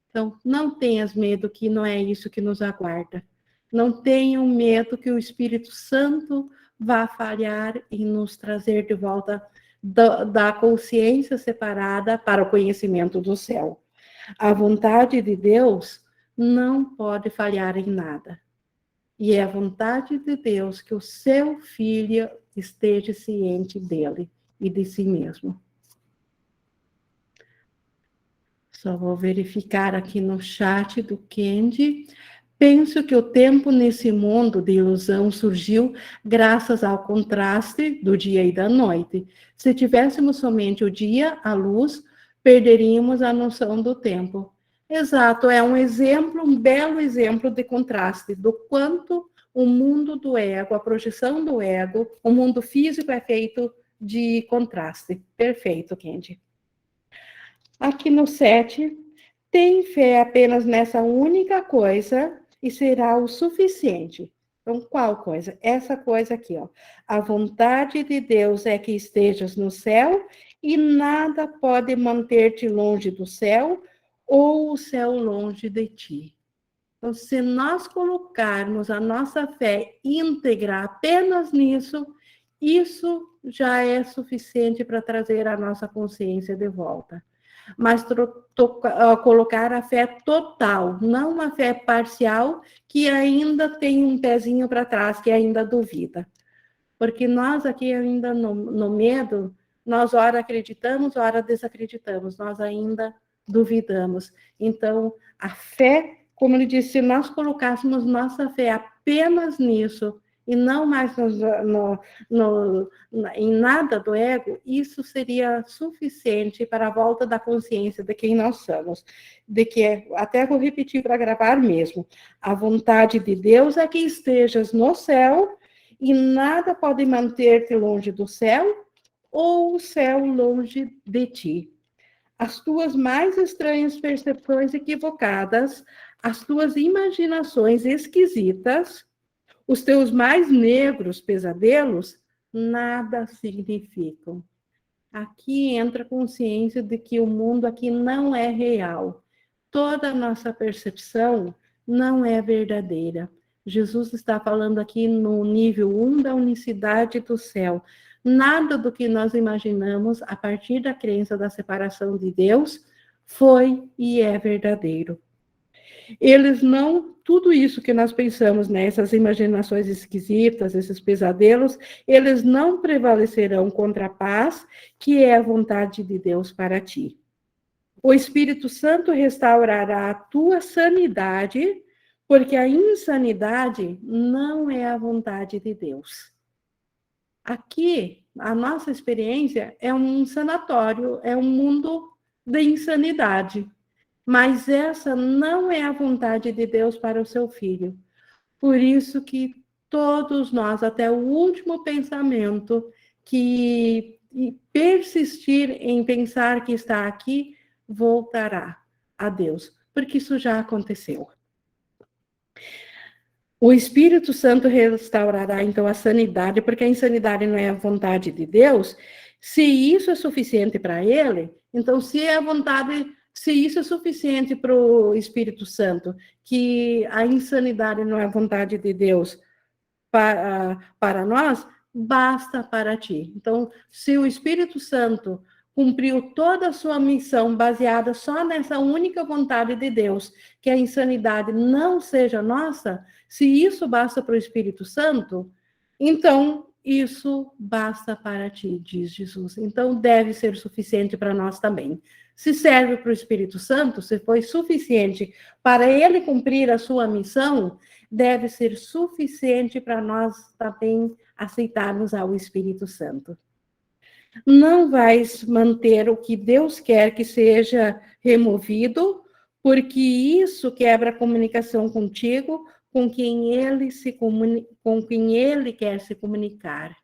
Então, não tenhas medo que não é isso que nos aguarda. Não tenham medo que o Espírito Santo vá falhar em nos trazer de volta da consciência separada para o conhecimento do céu. A vontade de Deus não pode falhar em nada. E é a vontade de Deus que o seu filho esteja ciente dele e de si mesmo. Só vou verificar aqui no chat do Kendi. Penso que o tempo nesse mundo de ilusão surgiu graças ao contraste do dia e da noite. Se tivéssemos somente o dia, a luz, perderíamos a noção do tempo. Exato, é um exemplo, um belo exemplo de contraste, do quanto o mundo do ego, a projeção do ego, o mundo físico é feito de contraste. Perfeito, Kendi. Aqui no 7, tem fé apenas nessa única coisa e será o suficiente. Então, qual coisa? Essa coisa aqui, ó. A vontade de Deus é que estejas no céu e nada pode manter-te longe do céu ou o céu longe de ti. Então, se nós colocarmos a nossa fé íntegra apenas nisso, isso já é suficiente para trazer a nossa consciência de volta. Mas colocar a fé total, não uma fé parcial que ainda tem um pezinho para trás, que ainda duvida. Porque nós aqui ainda no medo, nós ora acreditamos, ora desacreditamos, nós ainda duvidamos. Então, a fé, como ele disse, se nós colocássemos nossa fé apenas nisso, e não mais em nada do ego, isso seria suficiente para a volta da consciência de quem nós somos. De que, até vou repetir para gravar mesmo, a vontade de Deus é que estejas no céu e nada pode manter-te longe do céu ou o céu longe de ti. As tuas mais estranhas percepções equivocadas, as tuas imaginações esquisitas, os teus mais negros pesadelos, nada significam. Aqui entra a consciência de que o mundo aqui não é real. Toda a nossa percepção não é verdadeira. Jesus está falando aqui no nível 1 da unicidade do céu. Nada do que nós imaginamos a partir da crença da separação de Deus foi e é verdadeiro. Eles não, tudo isso que nós pensamos, né, essas imaginações esquisitas, esses pesadelos, eles não prevalecerão contra a paz, que é a vontade de Deus para ti. O Espírito Santo restaurará a tua sanidade, porque a insanidade não é a vontade de Deus. Aqui, a nossa experiência é um sanatório, é um mundo de insanidade. Mas essa não é a vontade de Deus para o seu filho. Por isso que todos nós, até o último pensamento, que persistir em pensar que está aqui, voltará a Deus, porque isso já aconteceu. O Espírito Santo restaurará, então, a sanidade, porque a insanidade não é a vontade de Deus. Se isso é suficiente para ele, então, se é a vontade... Se isso é suficiente para o Espírito Santo, que a insanidade não é a vontade de Deus para nós, basta para ti. Então, se o Espírito Santo, cumpriu toda a sua missão baseada só nessa única vontade de Deus, que a insanidade não seja nossa, se isso basta para o Espírito Santo, então isso basta para ti, diz Jesus. Então deve ser suficiente para nós também. Se serve para o Espírito Santo, se foi suficiente para ele cumprir a sua missão, deve ser suficiente para nós também aceitarmos ao Espírito Santo. Não vais manter o que Deus quer que seja removido, porque isso quebra a comunicação contigo, com quem ele quer se comunicar.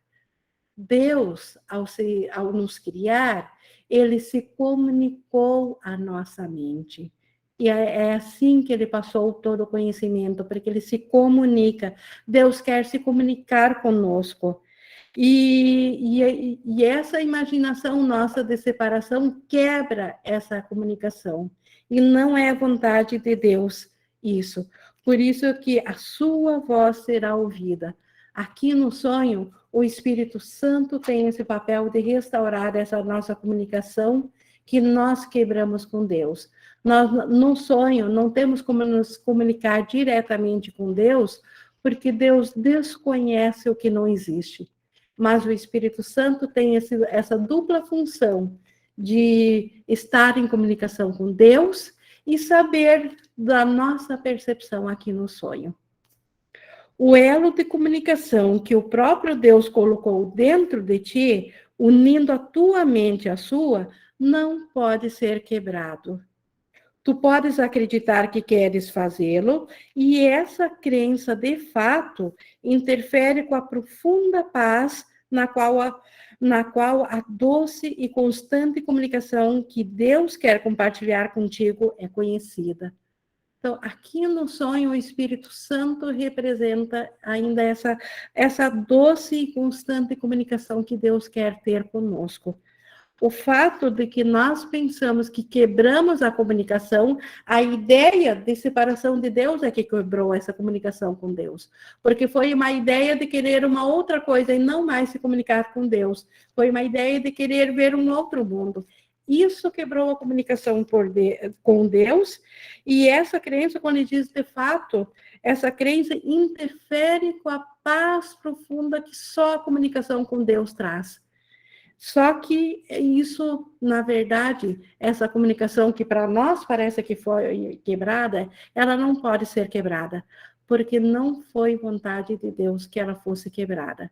Deus, ao nos criar, ele se comunicou à nossa mente. E é assim que ele passou todo o conhecimento, porque ele se comunica. Deus quer se comunicar conosco. E essa imaginação nossa de separação quebra essa comunicação. E não é vontade de Deus isso. Por isso que a sua voz será ouvida. Aqui no sonho, o Espírito Santo tem esse papel de restaurar essa nossa comunicação que nós quebramos com Deus. Nós, no sonho, não temos como nos comunicar diretamente com Deus, porque Deus desconhece o que não existe. Mas o Espírito Santo tem essa dupla função de estar em comunicação com Deus e saber da nossa percepção aqui no sonho. O elo de comunicação que o próprio Deus colocou dentro de ti, unindo a tua mente à sua, não pode ser quebrado. Tu podes acreditar que queres fazê-lo, e essa crença, de fato, interfere com a profunda paz na qual a doce e constante comunicação que Deus quer compartilhar contigo é conhecida. Então, aqui no sonho, o Espírito Santo representa ainda essa doce e constante comunicação que Deus quer ter conosco. O fato de que nós pensamos que quebramos a comunicação, a ideia de separação de Deus é que quebrou essa comunicação com Deus. Porque foi uma ideia de querer uma outra coisa e não mais se comunicar com Deus. Foi uma ideia de querer ver um outro mundo. Isso quebrou a comunicação com Deus, e essa crença, quando ele diz de fato, essa crença interfere com a paz profunda que só a comunicação com Deus traz. Só que isso, na verdade, essa comunicação que para nós parece que foi quebrada, ela não pode ser quebrada, porque não foi vontade de Deus que ela fosse quebrada.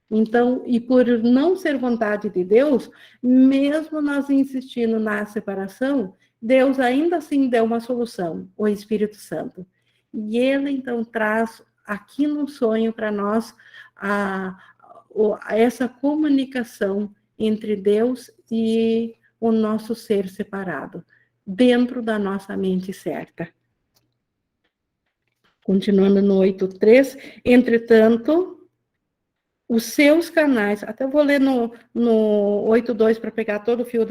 Então, e por não ser vontade de Deus, mesmo nós insistindo na separação, Deus ainda assim deu uma solução, o Espírito Santo. E ele, então, traz aqui no sonho para nós essa comunicação entre Deus e o nosso ser separado, dentro da nossa mente certa. Continuando no 8.3, entretanto, os seus canais, até vou ler no 8.2 para pegar todo o fio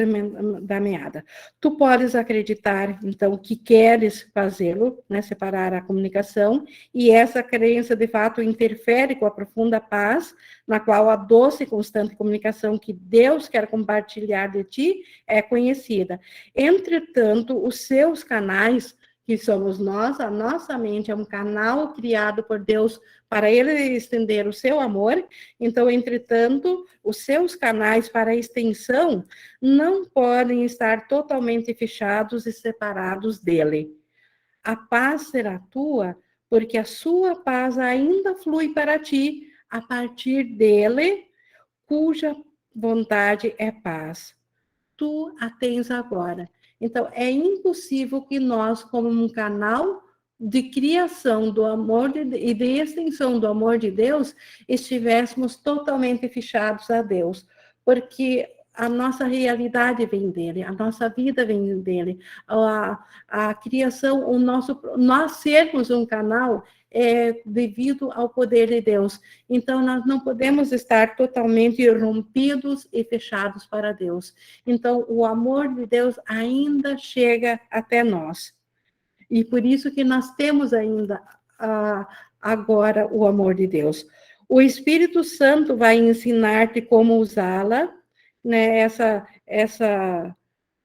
da meada. Tu podes acreditar, então, que queres fazê-lo, né, separar a comunicação, e essa crença, de fato, interfere com a profunda paz, na qual a doce e constante comunicação que Deus quer compartilhar de ti é conhecida. Entretanto, os seus canais, que somos nós, a nossa mente é um canal criado por Deus para ele estender o seu amor. Então, entretanto, os seus canais para extensão não podem estar totalmente fechados e separados dele. A paz será tua, porque a sua paz ainda flui para ti a partir dele, cuja vontade é paz. Tu a tens agora. Então, é impossível que nós, como um canal de criação do amor e de extensão do amor de Deus, estivéssemos totalmente fechados a Deus, porque a nossa realidade vem dele, a nossa vida vem dele, a criação, nós sermos um canal é devido ao poder de Deus. Então, nós não podemos estar totalmente rompidos e fechados para Deus. Então, o amor de Deus ainda chega até nós. E por isso que nós temos ainda agora o amor de Deus. O Espírito Santo vai ensinar-te como usá-la, né, essa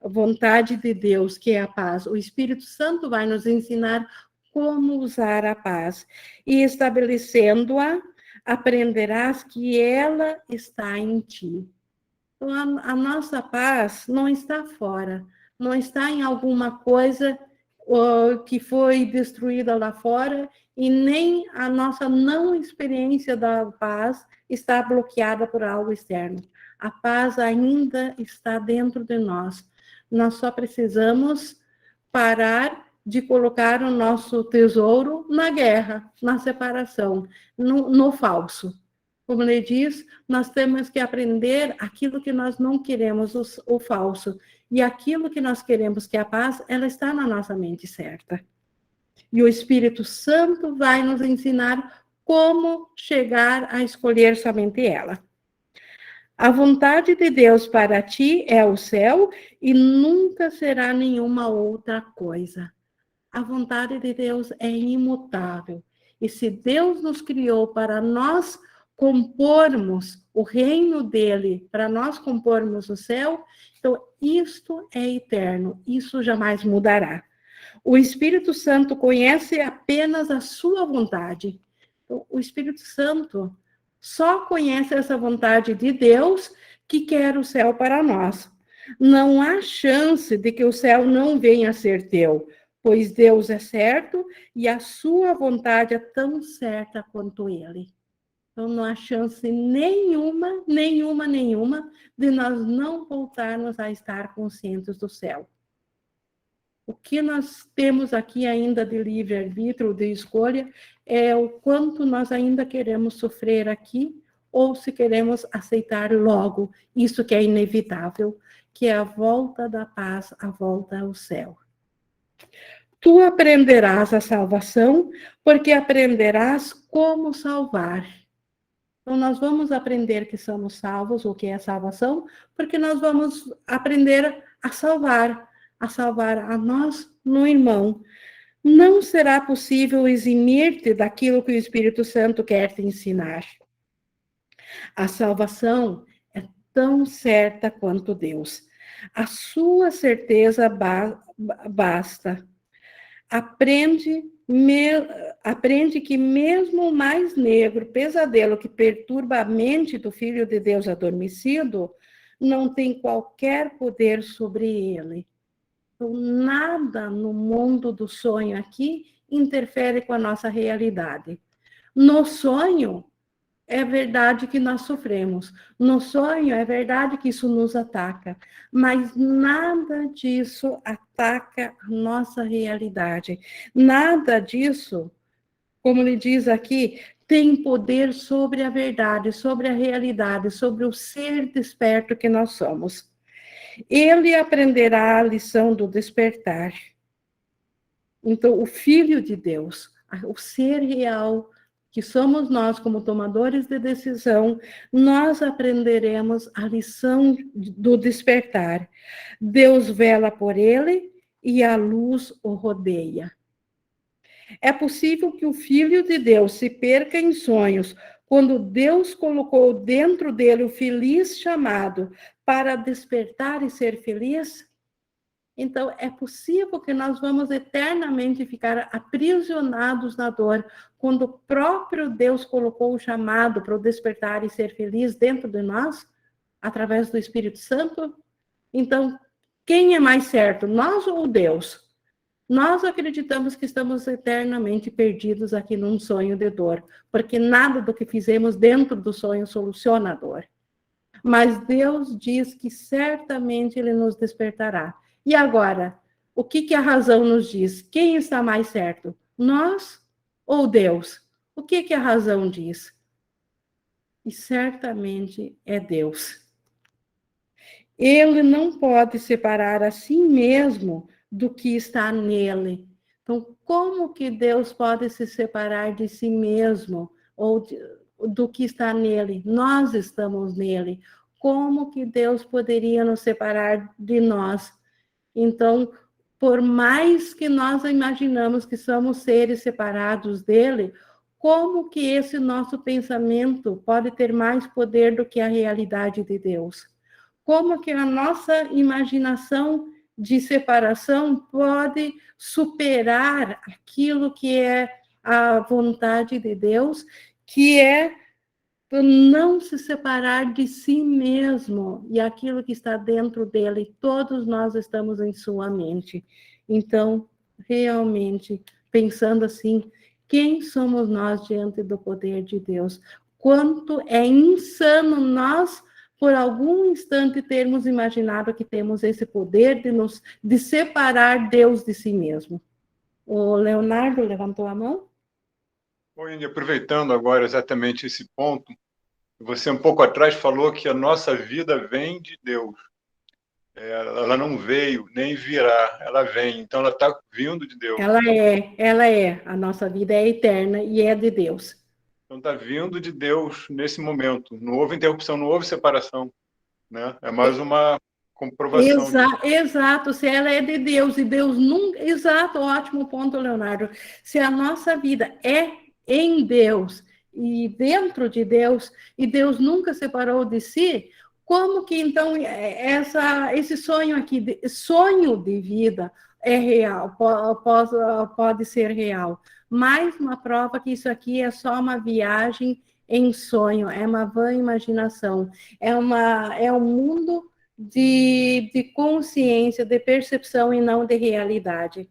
vontade de Deus, que é a paz. O Espírito Santo vai nos ensinar como usar a paz. E estabelecendo-a, aprenderás que ela está em ti. Então, a nossa paz não está fora, não está em alguma coisa que foi destruída lá fora, e nem a nossa não experiência da paz está bloqueada por algo externo. A paz ainda está dentro de nós. Nós só precisamos parar de colocar o nosso tesouro na guerra, na separação, no falso. Como ele diz, nós temos que aprender aquilo que nós não queremos, o falso. E aquilo que nós queremos, que é a paz, ela está na nossa mente certa. E o Espírito Santo vai nos ensinar como chegar a escolher somente ela. A vontade de Deus para ti é o céu e nunca será nenhuma outra coisa. A vontade de Deus é imutável. E se Deus nos criou para nós compormos o reino dele, para nós compormos o céu, então isto é eterno, isso jamais mudará. O Espírito Santo conhece apenas a sua vontade. Então, o Espírito Santo só conhece essa vontade de Deus que quer o céu para nós. Não há chance de que o céu não venha a ser teu, pois Deus é certo e a sua vontade é tão certa quanto ele. Então, não há chance nenhuma de nós não voltarmos a estar conscientes do céu. O que nós temos aqui ainda de livre-arbítrio, de escolha, é o quanto nós ainda queremos sofrer aqui, ou se queremos aceitar logo isso que é inevitável, que é a volta da paz, a volta ao céu. Tu aprenderás a salvação, porque aprenderás como salvar. Então, nós vamos aprender que somos salvos, o que é salvação, porque nós vamos aprender a salvar a nós no irmão. Não será possível eximir-te daquilo que o Espírito Santo quer te ensinar. A salvação é tão certa quanto Deus. A sua certeza basta. Aprende que mesmo o mais negro pesadelo que perturba a mente do Filho de Deus adormecido não tem qualquer poder sobre ele. Então, nada no mundo do sonho aqui interfere com a nossa realidade. No sonho, é verdade que nós sofremos. No sonho, é verdade que isso nos ataca. Mas nada disso ataca a nossa realidade. Nada disso, como ele diz aqui, tem poder sobre a verdade, sobre a realidade, sobre o ser desperto que nós somos. Ele aprenderá a lição do despertar. Então, o Filho de Deus, o ser real, que somos nós como tomadores de decisão, nós aprenderemos a lição do despertar. Deus vela por ele e a luz o rodeia. É possível que o Filho de Deus se perca em sonhos quando Deus colocou dentro dele o feliz chamado para despertar e ser feliz? Então, é possível que nós vamos eternamente ficar aprisionados na dor, quando o próprio Deus colocou o chamado para o despertar e ser feliz dentro de nós, através do Espírito Santo? Então, quem é mais certo, nós ou Deus? Nós acreditamos que estamos eternamente perdidos aqui num sonho de dor, porque nada do que fizemos dentro do sonho soluciona a dor. Mas Deus diz que certamente Ele nos despertará. E agora, o que a razão nos diz? Quem está mais certo? Nós ou Deus? O que a razão diz? E certamente é Deus. Ele não pode separar a si mesmo do que está nele. Então, como que Deus pode se separar de si mesmo ou do que está nele? Nós estamos nele. Como que Deus poderia nos separar de nós? Então, por mais que nós imaginamos que somos seres separados dele, como que esse nosso pensamento pode ter mais poder do que a realidade de Deus? como que a nossa imaginação de separação pode superar aquilo que é a vontade de Deus, que é não se separar de si mesmo e aquilo que está dentro dele. Todos nós estamos em sua mente. Então, realmente, pensando assim, quem somos nós diante do poder de Deus? Quanto é insano nós, por algum instante, termos imaginado que temos esse poder de separar Deus de si mesmo. O Leonardo levantou a mão? Oi, aproveitando agora exatamente esse ponto, você um pouco atrás falou que a nossa vida vem de Deus. Ela não veio, nem virá, ela vem. Então, ela está vindo de Deus. Ela é. A nossa vida é eterna e é de Deus. Então, está vindo de Deus nesse momento. Não houve interrupção, não houve separação. Né? É mais uma comprovação. Exato, se ela é de Deus e Deus nunca... Exato, ótimo ponto, Leonardo. Se a nossa vida é em Deus e dentro de Deus, e Deus nunca separou de si, como que então esse sonho aqui, sonho de vida, é real, pode ser real? Mais uma prova que isso aqui é só uma viagem em sonho, é uma vã imaginação, é um mundo de consciência, de percepção e não de realidade.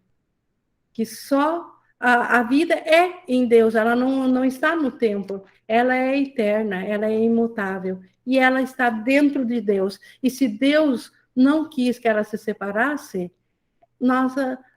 Que só a vida é em Deus, ela não está no tempo, ela é eterna, ela é imutável, e ela está dentro de Deus. E se Deus não quis que ela se separasse,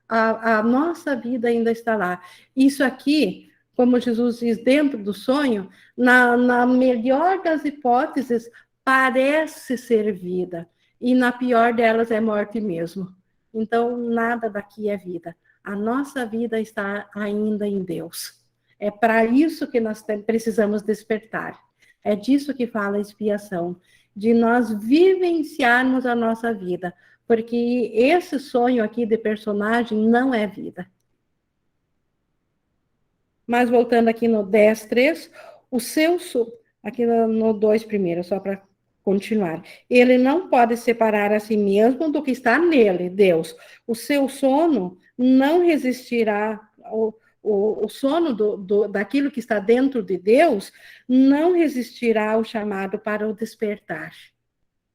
a nossa vida ainda está lá. Isso aqui, como Jesus diz, dentro do sonho, na melhor das hipóteses, parece ser vida, e na pior delas é morte mesmo. Então, nada daqui é vida. A nossa vida está ainda em Deus. É para isso que nós precisamos despertar. É disso que fala a expiação, de nós vivenciarmos a nossa vida, porque esse sonho aqui de personagem não é vida. Mas voltando aqui no 10.3, o seu... Aqui no 2 primeiro, só para continuar. Ele não pode separar a si mesmo do que está nele, Deus. O seu sono não resistirá, o sono daquilo que está dentro de Deus não resistirá ao chamado para o despertar.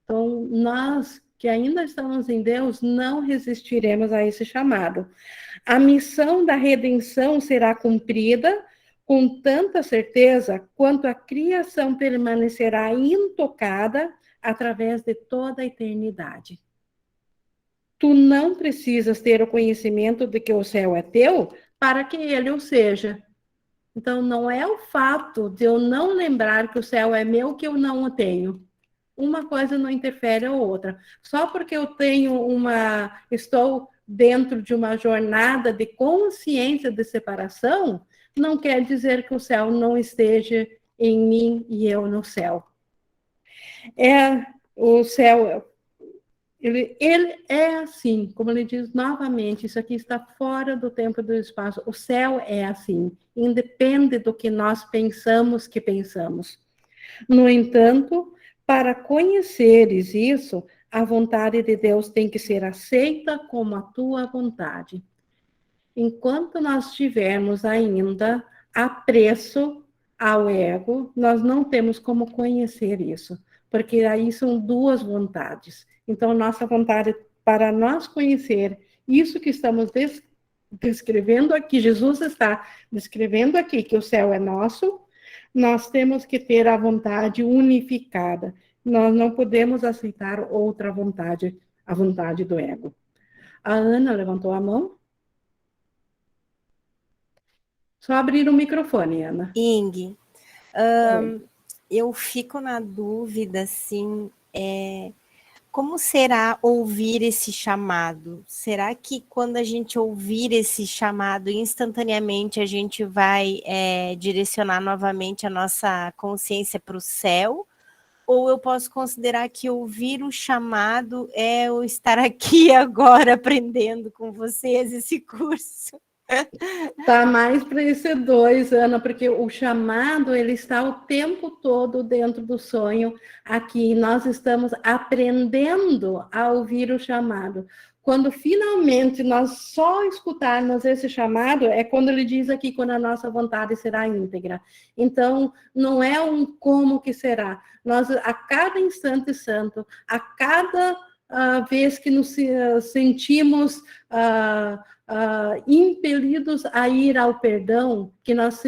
Então, nós que ainda estamos em Deus, não resistiremos a esse chamado. A missão da redenção será cumprida com tanta certeza quanto a criação permanecerá intocada através de toda a eternidade. Tu não precisas ter o conhecimento de que o céu é teu para que ele o seja. Então, não é o fato de eu não lembrar que o céu é meu que eu não o tenho. Uma coisa não interfere a outra. Só porque eu estou dentro de uma jornada de consciência de separação, não quer dizer que o céu não esteja em mim e eu no céu. O céu, ele é assim, como ele diz novamente, isso aqui está fora do tempo e do espaço. O céu é assim, independe do que nós pensamos que pensamos. No entanto, para conheceres isso, a vontade de Deus tem que ser aceita como a tua vontade. Enquanto nós tivermos ainda apreço ao ego, nós não temos como conhecer isso, porque aí são duas vontades. Então, nossa vontade para nós conhecer isso que estamos descrevendo aqui, Jesus está descrevendo aqui que o céu é nosso, nós temos que ter a vontade unificada. Nós não podemos aceitar outra vontade, a vontade do ego. A Ana levantou a mão. Só abrir o microfone, Ana. Ing, eu fico na dúvida, assim, como será ouvir esse chamado? Será que quando a gente ouvir esse chamado, instantaneamente a gente vai direcionar novamente a nossa consciência para o céu? Ou eu posso considerar que ouvir o chamado é eu estar aqui agora aprendendo com vocês esse curso? Tá mais para esse 2, Ana, porque o chamado, ele está o tempo todo dentro do sonho aqui. Nós estamos aprendendo a ouvir o chamado. Quando finalmente nós só escutarmos esse chamado, é quando ele diz aqui, quando a nossa vontade será íntegra. Então, não é um como que será. Nós, a cada instante santo, a cada vez que nos sentimos impelidos a ir ao perdão, que nós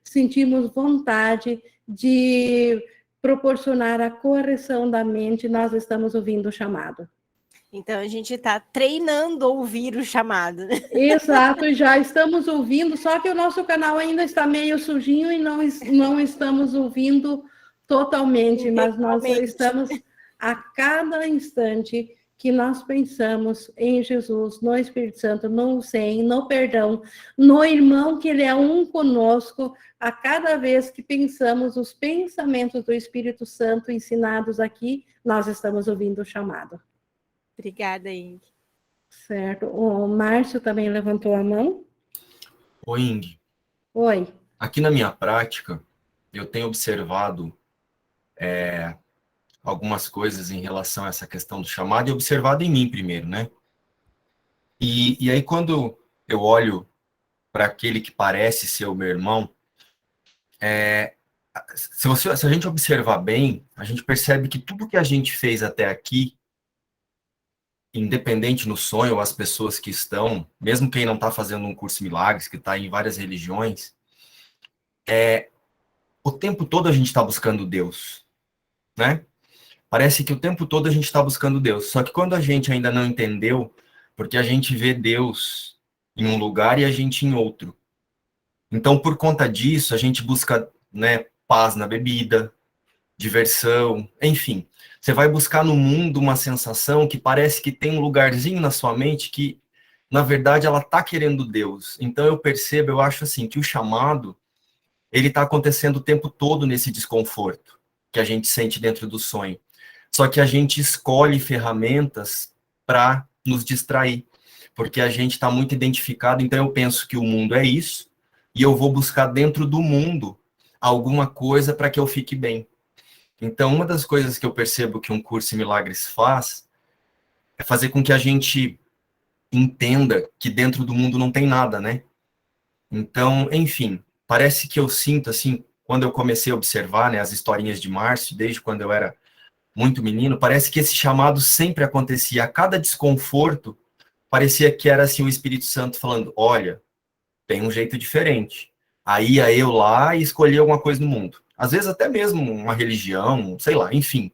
sentimos vontade de proporcionar a correção da mente, nós estamos ouvindo o chamado. Então, a gente está treinando a ouvir o chamado. Exato, já estamos ouvindo, só que o nosso canal ainda está meio sujinho e não estamos ouvindo totalmente, mas nós estamos a cada instante que nós pensamos em Jesus, no Espírito Santo, no SEM, no perdão, no irmão que ele é um conosco, a cada vez que pensamos os pensamentos do Espírito Santo ensinados aqui, nós estamos ouvindo o chamado. Obrigada, Ing. Certo. O Márcio também levantou a mão. Oi, Ing. Oi. Aqui na minha prática, eu tenho observado algumas coisas em relação a essa questão do chamado e observado em mim primeiro, né? E aí, quando eu olho para aquele que parece ser o meu irmão, se a gente observar bem, a gente percebe que tudo que a gente fez até aqui, independente no sonho, as pessoas que estão, mesmo quem não está fazendo um curso de milagres, que está em várias religiões, o tempo todo a gente está buscando Deus, né? Parece que o tempo todo a gente está buscando Deus, só que quando a gente ainda não entendeu, porque a gente vê Deus em um lugar e a gente em outro. Então, por conta disso, a gente busca, né, paz na bebida, diversão, enfim. Você vai buscar no mundo uma sensação que parece que tem um lugarzinho na sua mente que, na verdade, ela está querendo Deus. Então, eu acho assim, que o chamado, ele está acontecendo o tempo todo nesse desconforto que a gente sente dentro do sonho. Só que a gente escolhe ferramentas para nos distrair, porque a gente está muito identificado, então eu penso que o mundo é isso, e eu vou buscar dentro do mundo alguma coisa para que eu fique bem. Então, uma das coisas que eu percebo que um curso em milagres faz é fazer com que a gente entenda que dentro do mundo não tem nada, né? Então, enfim, parece que eu sinto, assim, quando eu comecei a observar, né, as historinhas de Márcio, desde quando eu era muito menino, parece que esse chamado sempre acontecia. A cada desconforto, parecia que era assim o Espírito Santo falando, olha, tem um jeito diferente. Aí ia eu lá e escolhi alguma coisa no mundo. Às vezes até mesmo uma religião, sei lá, enfim.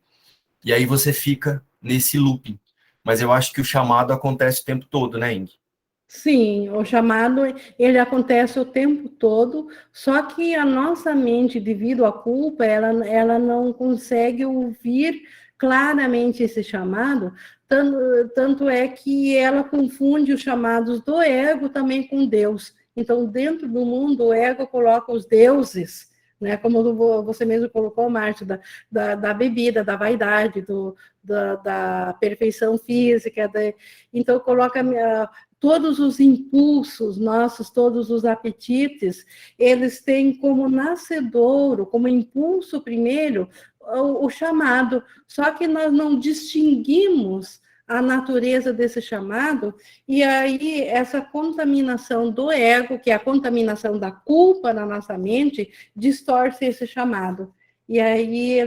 E aí você fica nesse looping. Mas eu acho que o chamado acontece o tempo todo, né, Ing? Sim, o chamado, ele acontece o tempo todo, só que a nossa mente, devido à culpa, ela não consegue ouvir claramente esse chamado, tanto é que ela confunde os chamados do ego também com Deus. Então, dentro do mundo, o ego coloca os deuses, né, como você mesmo colocou, Márcio, da bebida, da vaidade, da perfeição física, então coloca todos os impulsos nossos, todos os apetites, eles têm como nascedouro, como impulso primeiro, o chamado. Só que nós não distinguimos a natureza desse chamado, e aí essa contaminação do ego, que é a contaminação da culpa na nossa mente, distorce esse chamado. E aí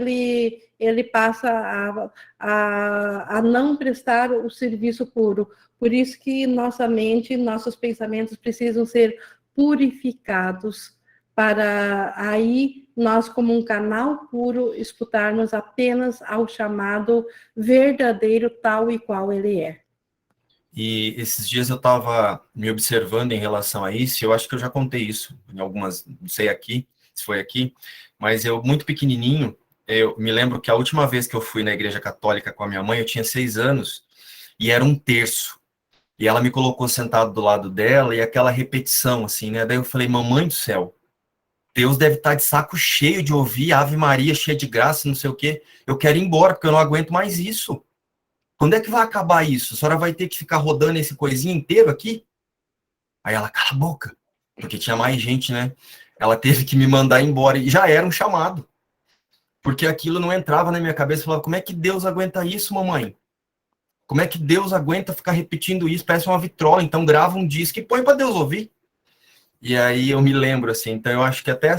ele passa a não prestar o serviço puro. Por isso que nossa mente, nossos pensamentos precisam ser purificados para aí nós, como um canal puro, escutarmos apenas ao chamado verdadeiro tal e qual ele é. E esses dias eu estava me observando em relação a isso, e eu acho que eu já contei isso em algumas, não sei aqui, se foi aqui, mas eu, muito pequenininho, eu me lembro que a última vez que eu fui na igreja católica com a minha mãe, eu tinha 6 anos, e era um terço. E ela me colocou sentado do lado dela, e aquela repetição, assim, né? Daí eu falei, mamãe do céu, Deus deve estar de saco cheio de ouvir Ave Maria cheia de graça, não sei o quê. Eu quero ir embora, porque eu não aguento mais isso. Quando é que vai acabar isso? A senhora vai ter que ficar rodando esse coisinho inteiro aqui? Aí ela, cala a boca, porque tinha mais gente, né? Ela teve que me mandar embora, e já era um chamado, porque aquilo não entrava na minha cabeça. Eu falava, como é que Deus aguenta isso, mamãe? Como é que Deus aguenta ficar repetindo isso? Parece uma vitrola, então grava um disco e põe para Deus ouvir. E aí eu me lembro, assim, então eu acho que até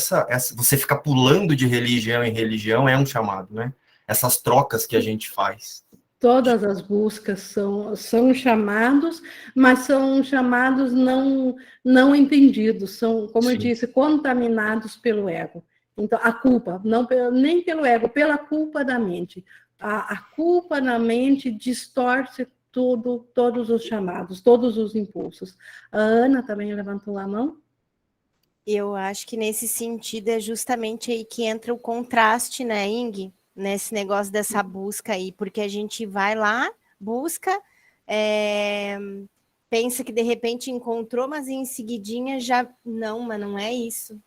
você ficar pulando de religião em religião é um chamado, né? Essas trocas que a gente faz. Todas as buscas são chamados, mas são chamados não entendidos, são, como eu Sim. disse, contaminados pelo ego. Então, a culpa, nem pelo ego, pela culpa da mente. A culpa na mente distorce todos os chamados, todos os impulsos. A Ana também levantou a mão. Eu acho que nesse sentido é justamente aí que entra o contraste, né, Ing? Nesse negócio dessa busca aí, porque a gente vai lá, busca, pensa que de repente encontrou, mas em seguidinha já, não, mas não é isso,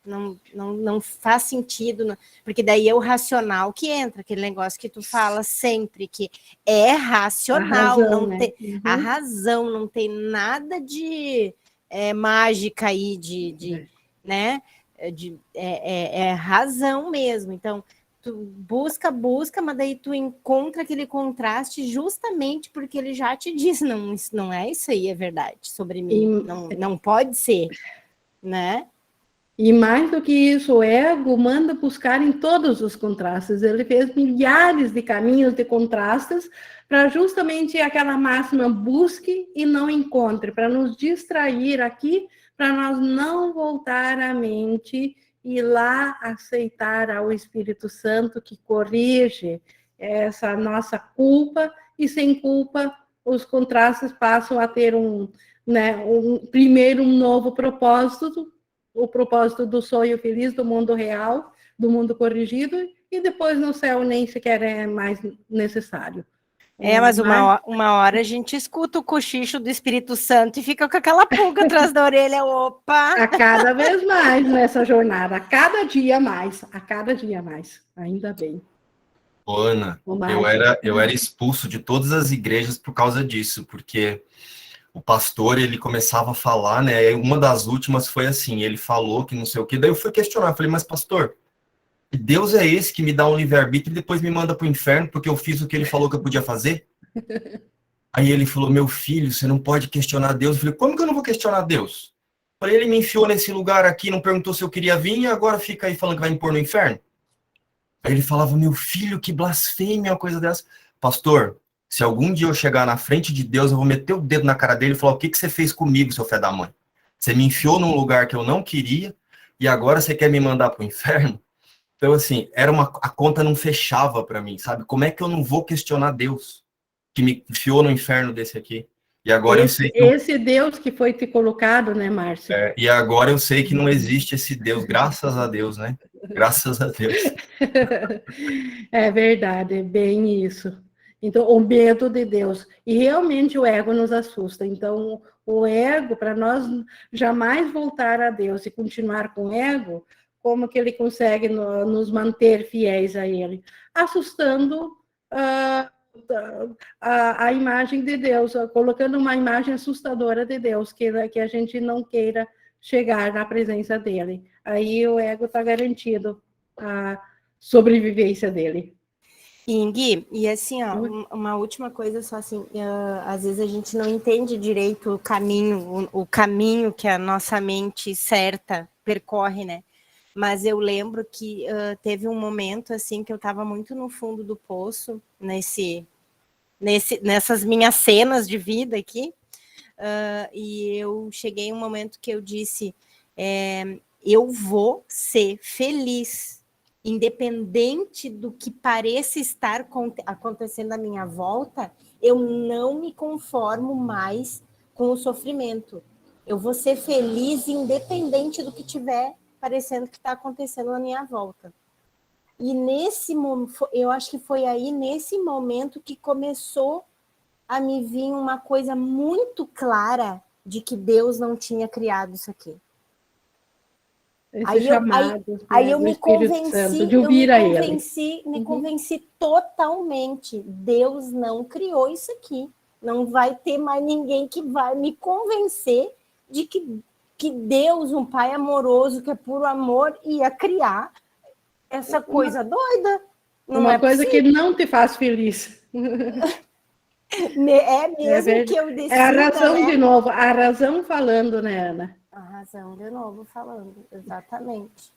não faz sentido, não, porque daí é o racional que entra, aquele negócio que tu fala sempre, que é racional, Razão, não né? tem a razão, não tem nada de mágica aí, né? É razão mesmo. Então, tu busca, mas daí tu encontra aquele contraste justamente porque ele já te diz, não, isso não é isso aí, é verdade sobre mim. Não pode ser, né? E mais do que isso, o ego manda buscar em todos os contrastes. Ele fez milhares de caminhos de contrastes para justamente aquela máxima busque e não encontre, para nos distrair aqui, para nós não voltar a mente e lá aceitar ao Espírito Santo que corrige essa nossa culpa, e sem culpa os contrastes passam a ter primeiro um novo propósito, o propósito do sonho feliz, do mundo real, do mundo corrigido, e depois no céu nem sequer é mais necessário. Mas uma hora a gente escuta o cochicho do Espírito Santo e fica com aquela pulga atrás da orelha, opa! A cada vez mais nessa jornada, a cada dia mais, ainda bem. Ô, Ana, eu era expulso de todas as igrejas por causa disso, porque o pastor, ele começava a falar, né, uma das últimas foi assim, ele falou que não sei o que, daí eu fui questionar, falei, mas pastor, que Deus é esse que me dá um livre-arbítrio e depois me manda para o inferno porque eu fiz o que ele falou que eu podia fazer? Aí ele falou, meu filho, você não pode questionar Deus. Eu falei, como que eu não vou questionar Deus? Eu falei, ele me enfiou nesse lugar aqui, não perguntou se eu queria vir e agora fica aí falando que vai me pôr no inferno? Aí ele falava, meu filho, que blasfêmia, uma coisa dessa. Pastor, se algum dia eu chegar na frente de Deus, eu vou meter o dedo na cara dele e falar, o que você fez comigo, seu fé da mãe? Você me enfiou num lugar que eu não queria e agora você quer me mandar para o inferno? Então, assim, a conta não fechava para mim, sabe? Como é que eu não vou questionar Deus que me enfiou no inferno desse aqui? E agora eu sei que esse Deus que foi te colocado, né, Márcio? e agora eu sei que não existe esse Deus, graças a Deus, né? Graças a Deus. É verdade, é bem isso. Então, o medo de Deus. E realmente o ego nos assusta. Então, o ego, para nós jamais voltar a Deus e continuar com o ego, como que ele consegue nos manter fiéis a ele? Assustando a imagem de Deus, colocando uma imagem assustadora de Deus, que a gente não queira chegar na presença dele. Aí o ego está garantido a sobrevivência dele. Ingui, e assim, ó, uma última coisa só assim, às vezes a gente não entende direito o caminho que a nossa mente certa percorre, né? Mas eu lembro que teve um momento assim que eu estava muito no fundo do poço, nessas minhas cenas de vida aqui, e eu cheguei em um momento que eu disse, eu vou ser feliz, independente do que pareça estar acontecendo à minha volta, eu não me conformo mais com o sofrimento. Eu vou ser feliz independente do que tiver parecendo que está acontecendo na minha volta. E nesse momento, eu acho que foi aí nesse momento que começou a me vir uma coisa muito clara de que Deus não tinha criado isso aqui. Aí eu me convenci, me convenci totalmente. Deus não criou isso aqui. Não vai ter mais ninguém que vai me convencer de que que Deus, um pai amoroso, que é puro amor, ia criar essa coisa doida. Não uma é coisa possível. que não te faz feliz. É mesmo que eu decida, é a razão, né? de novo, a razão falando, né, Ana? A razão, de novo, falando, exatamente.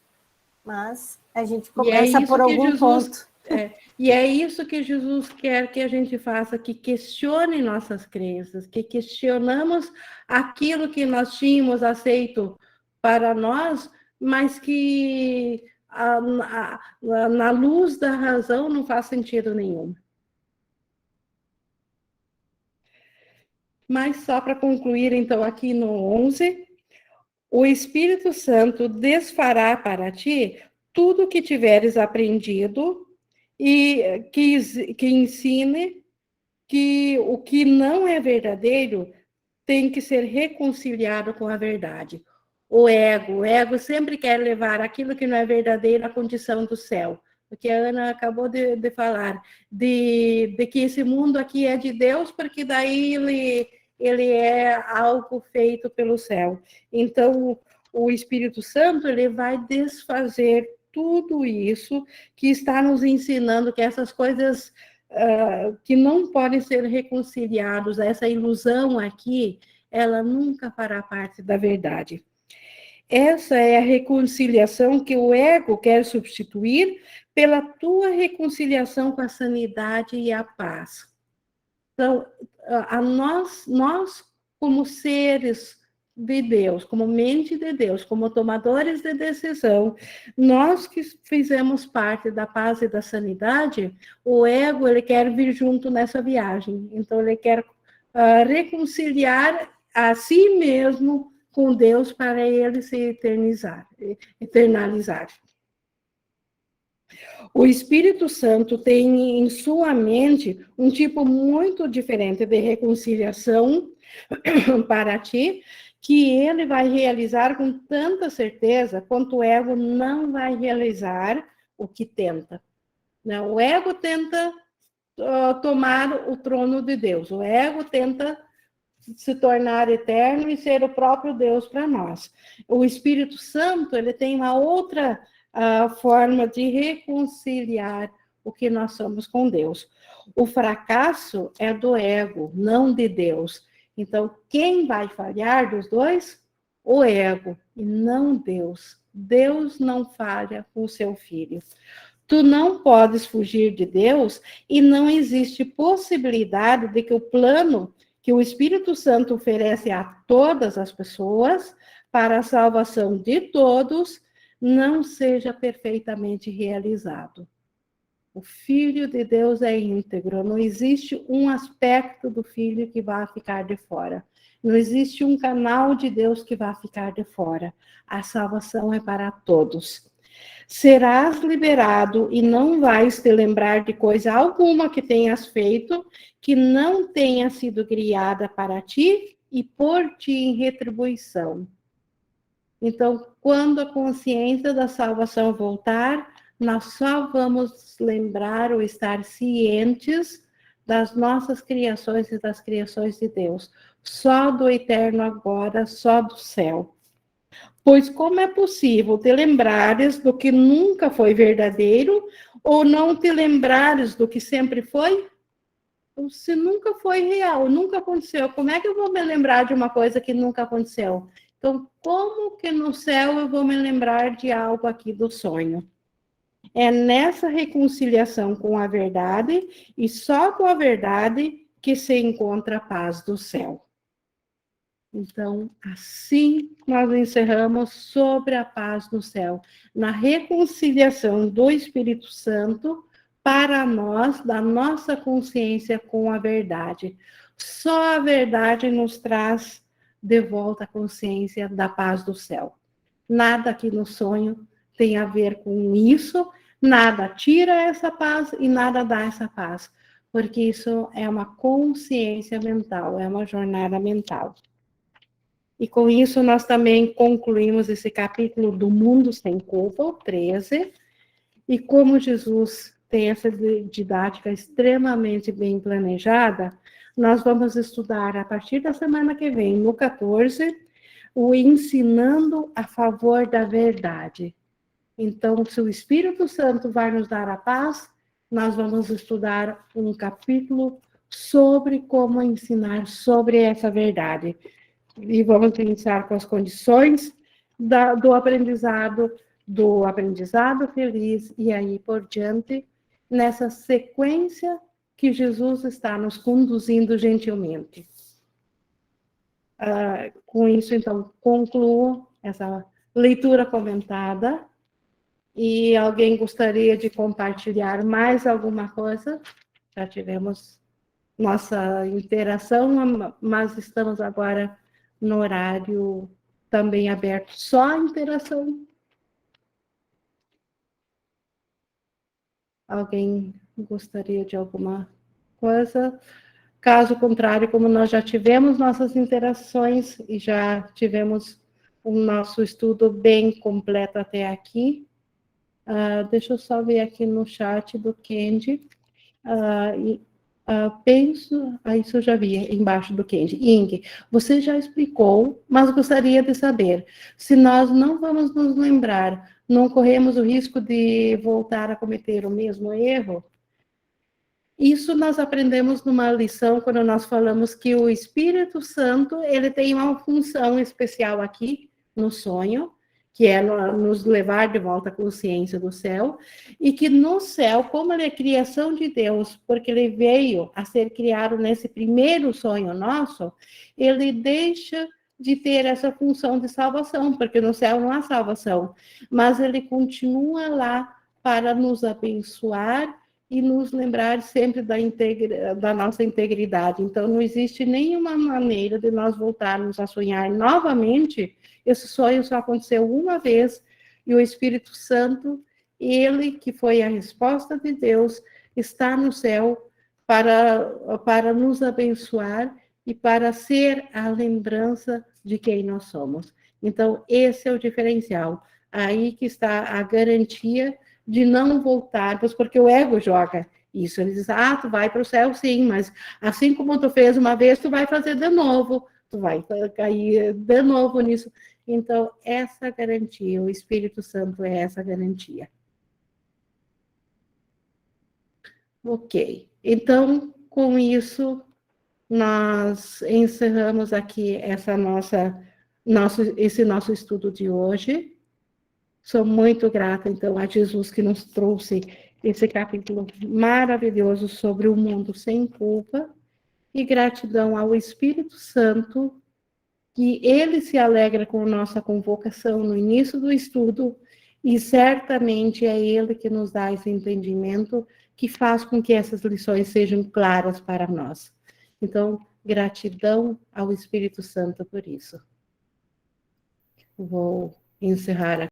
Mas a gente E é começa isso por que algum Jesus, ponto. e é isso que Jesus quer que a gente faça, que questione nossas crenças, que questionamos aquilo que nós tínhamos aceito para nós, mas que na luz da razão não faz sentido nenhum. Mas só para concluir, então, aqui no 11, o Espírito Santo desfará para ti tudo que tiveres aprendido e que ensine que o que não é verdadeiro tem que ser reconciliado com a verdade. O ego sempre quer levar aquilo que não é verdadeiro à condição do céu. O que a Ana acabou de falar, de que esse mundo aqui é de Deus, porque daí ele é algo feito pelo céu. Então, o Espírito Santo ele vai desfazer tudo isso que está nos ensinando que essas coisas que não podem ser reconciliados, essa ilusão aqui, ela nunca fará parte da verdade. Essa é a reconciliação que o ego quer substituir pela tua reconciliação com a sanidade e a paz. Então, nós como seres de Deus, como mente de Deus, como tomadores de decisão, nós que fizemos parte da paz e da sanidade, o ego ele quer vir junto nessa viagem. Então, ele quer reconciliar a si mesmo com Deus para ele se eternalizar. O Espírito Santo tem em sua mente um tipo muito diferente de reconciliação para ti, que ele vai realizar com tanta certeza quanto o ego não vai realizar o que tenta. O ego tenta tomar o trono de Deus, o ego tenta se tornar eterno e ser o próprio Deus para nós. O Espírito Santo ele tem uma outra forma de reconciliar o que nós somos com Deus. O fracasso é do ego, não de Deus. Então, quem vai falhar dos dois? O ego, e não Deus. Deus não falha com o seu filho. Tu não podes fugir de Deus e não existe possibilidade de que o plano que o Espírito Santo oferece a todas as pessoas para a salvação de todos não seja perfeitamente realizado. O Filho de Deus é íntegro, não existe um aspecto do Filho que vá ficar de fora. Não existe um canal de Deus que vá ficar de fora. A salvação é para todos. Serás liberado e não vais te lembrar de coisa alguma que tenhas feito que não tenha sido criada para ti e por ti em retribuição. Então, quando a consciência da salvação voltar, nós só vamos lembrar ou estar cientes das nossas criações e das criações de Deus. Só do eterno agora, só do céu. Pois como é possível te lembrares do que nunca foi verdadeiro ou não te lembrares do que sempre foi? Se nunca foi real, nunca aconteceu, como é que eu vou me lembrar de uma coisa que nunca aconteceu? Então, como que no céu eu vou me lembrar de algo aqui do sonho? É nessa reconciliação com a verdade e só com a verdade que se encontra a paz do céu. Então, assim nós encerramos sobre a paz do céu, na reconciliação do Espírito Santo para nós, da nossa consciência com a verdade. Só a verdade nos traz de volta a consciência da paz do céu. Nada aqui no sonho tem a ver com isso, nada tira essa paz e nada dá essa paz, porque isso é uma consciência mental, é uma jornada mental. E com isso nós também concluímos esse capítulo do Mundo Sem Culpa, o 13, e como Jesus tem essa didática extremamente bem planejada, nós vamos estudar a partir da semana que vem, no 14, o ensinando a favor da verdade. Então, se o Espírito Santo vai nos dar a paz, nós vamos estudar um capítulo sobre como ensinar sobre essa verdade. E vamos iniciar com as condições do aprendizado feliz, e aí por diante, nessa sequência que Jesus está nos conduzindo gentilmente. Com isso, então, concluo essa leitura comentada. E alguém gostaria de compartilhar mais alguma coisa? Já tivemos nossa interação, mas estamos agora no horário também aberto, só a interação. Alguém gostaria de alguma coisa? Caso contrário, como nós já tivemos nossas interações e já tivemos o nosso estudo bem completo até aqui, deixa eu só ver aqui no chat do Kendi. Penso, isso eu já vi embaixo do Kendi. Ing, você já explicou, mas gostaria de saber, se nós não vamos nos lembrar, não corremos o risco de voltar a cometer o mesmo erro? Isso nós aprendemos numa lição, quando nós falamos que o Espírito Santo, ele tem uma função especial aqui no sonho, que é nos levar de volta à consciência do céu, e que no céu, como ele é criação de Deus, porque ele veio a ser criado nesse primeiro sonho nosso, ele deixa de ter essa função de salvação, porque no céu não há salvação, mas ele continua lá para nos abençoar e nos lembrar sempre da nossa integridade. Então, não existe nenhuma maneira de nós voltarmos a sonhar novamente. Esse sonho só aconteceu uma vez, e o Espírito Santo, ele que foi a resposta de Deus, está no céu para nos abençoar e para ser a lembrança de quem nós somos. Então, esse é o diferencial. Aí que está a garantia de não voltarmos, porque o ego joga isso. Ele diz, tu vai para o céu sim, mas assim como tu fez uma vez, tu vai fazer de novo, tu vai cair de novo nisso. Então, essa garantia, o Espírito Santo é essa garantia. Ok. Então, com isso, nós encerramos aqui esse nosso estudo de hoje. Sou muito grata, então, a Jesus que nos trouxe esse capítulo maravilhoso sobre o mundo sem culpa, e gratidão ao Espírito Santo, que ele se alegra com nossa convocação no início do estudo, e certamente é ele que nos dá esse entendimento, que faz com que essas lições sejam claras para nós. Então, gratidão ao Espírito Santo por isso. Vou encerrar aqui.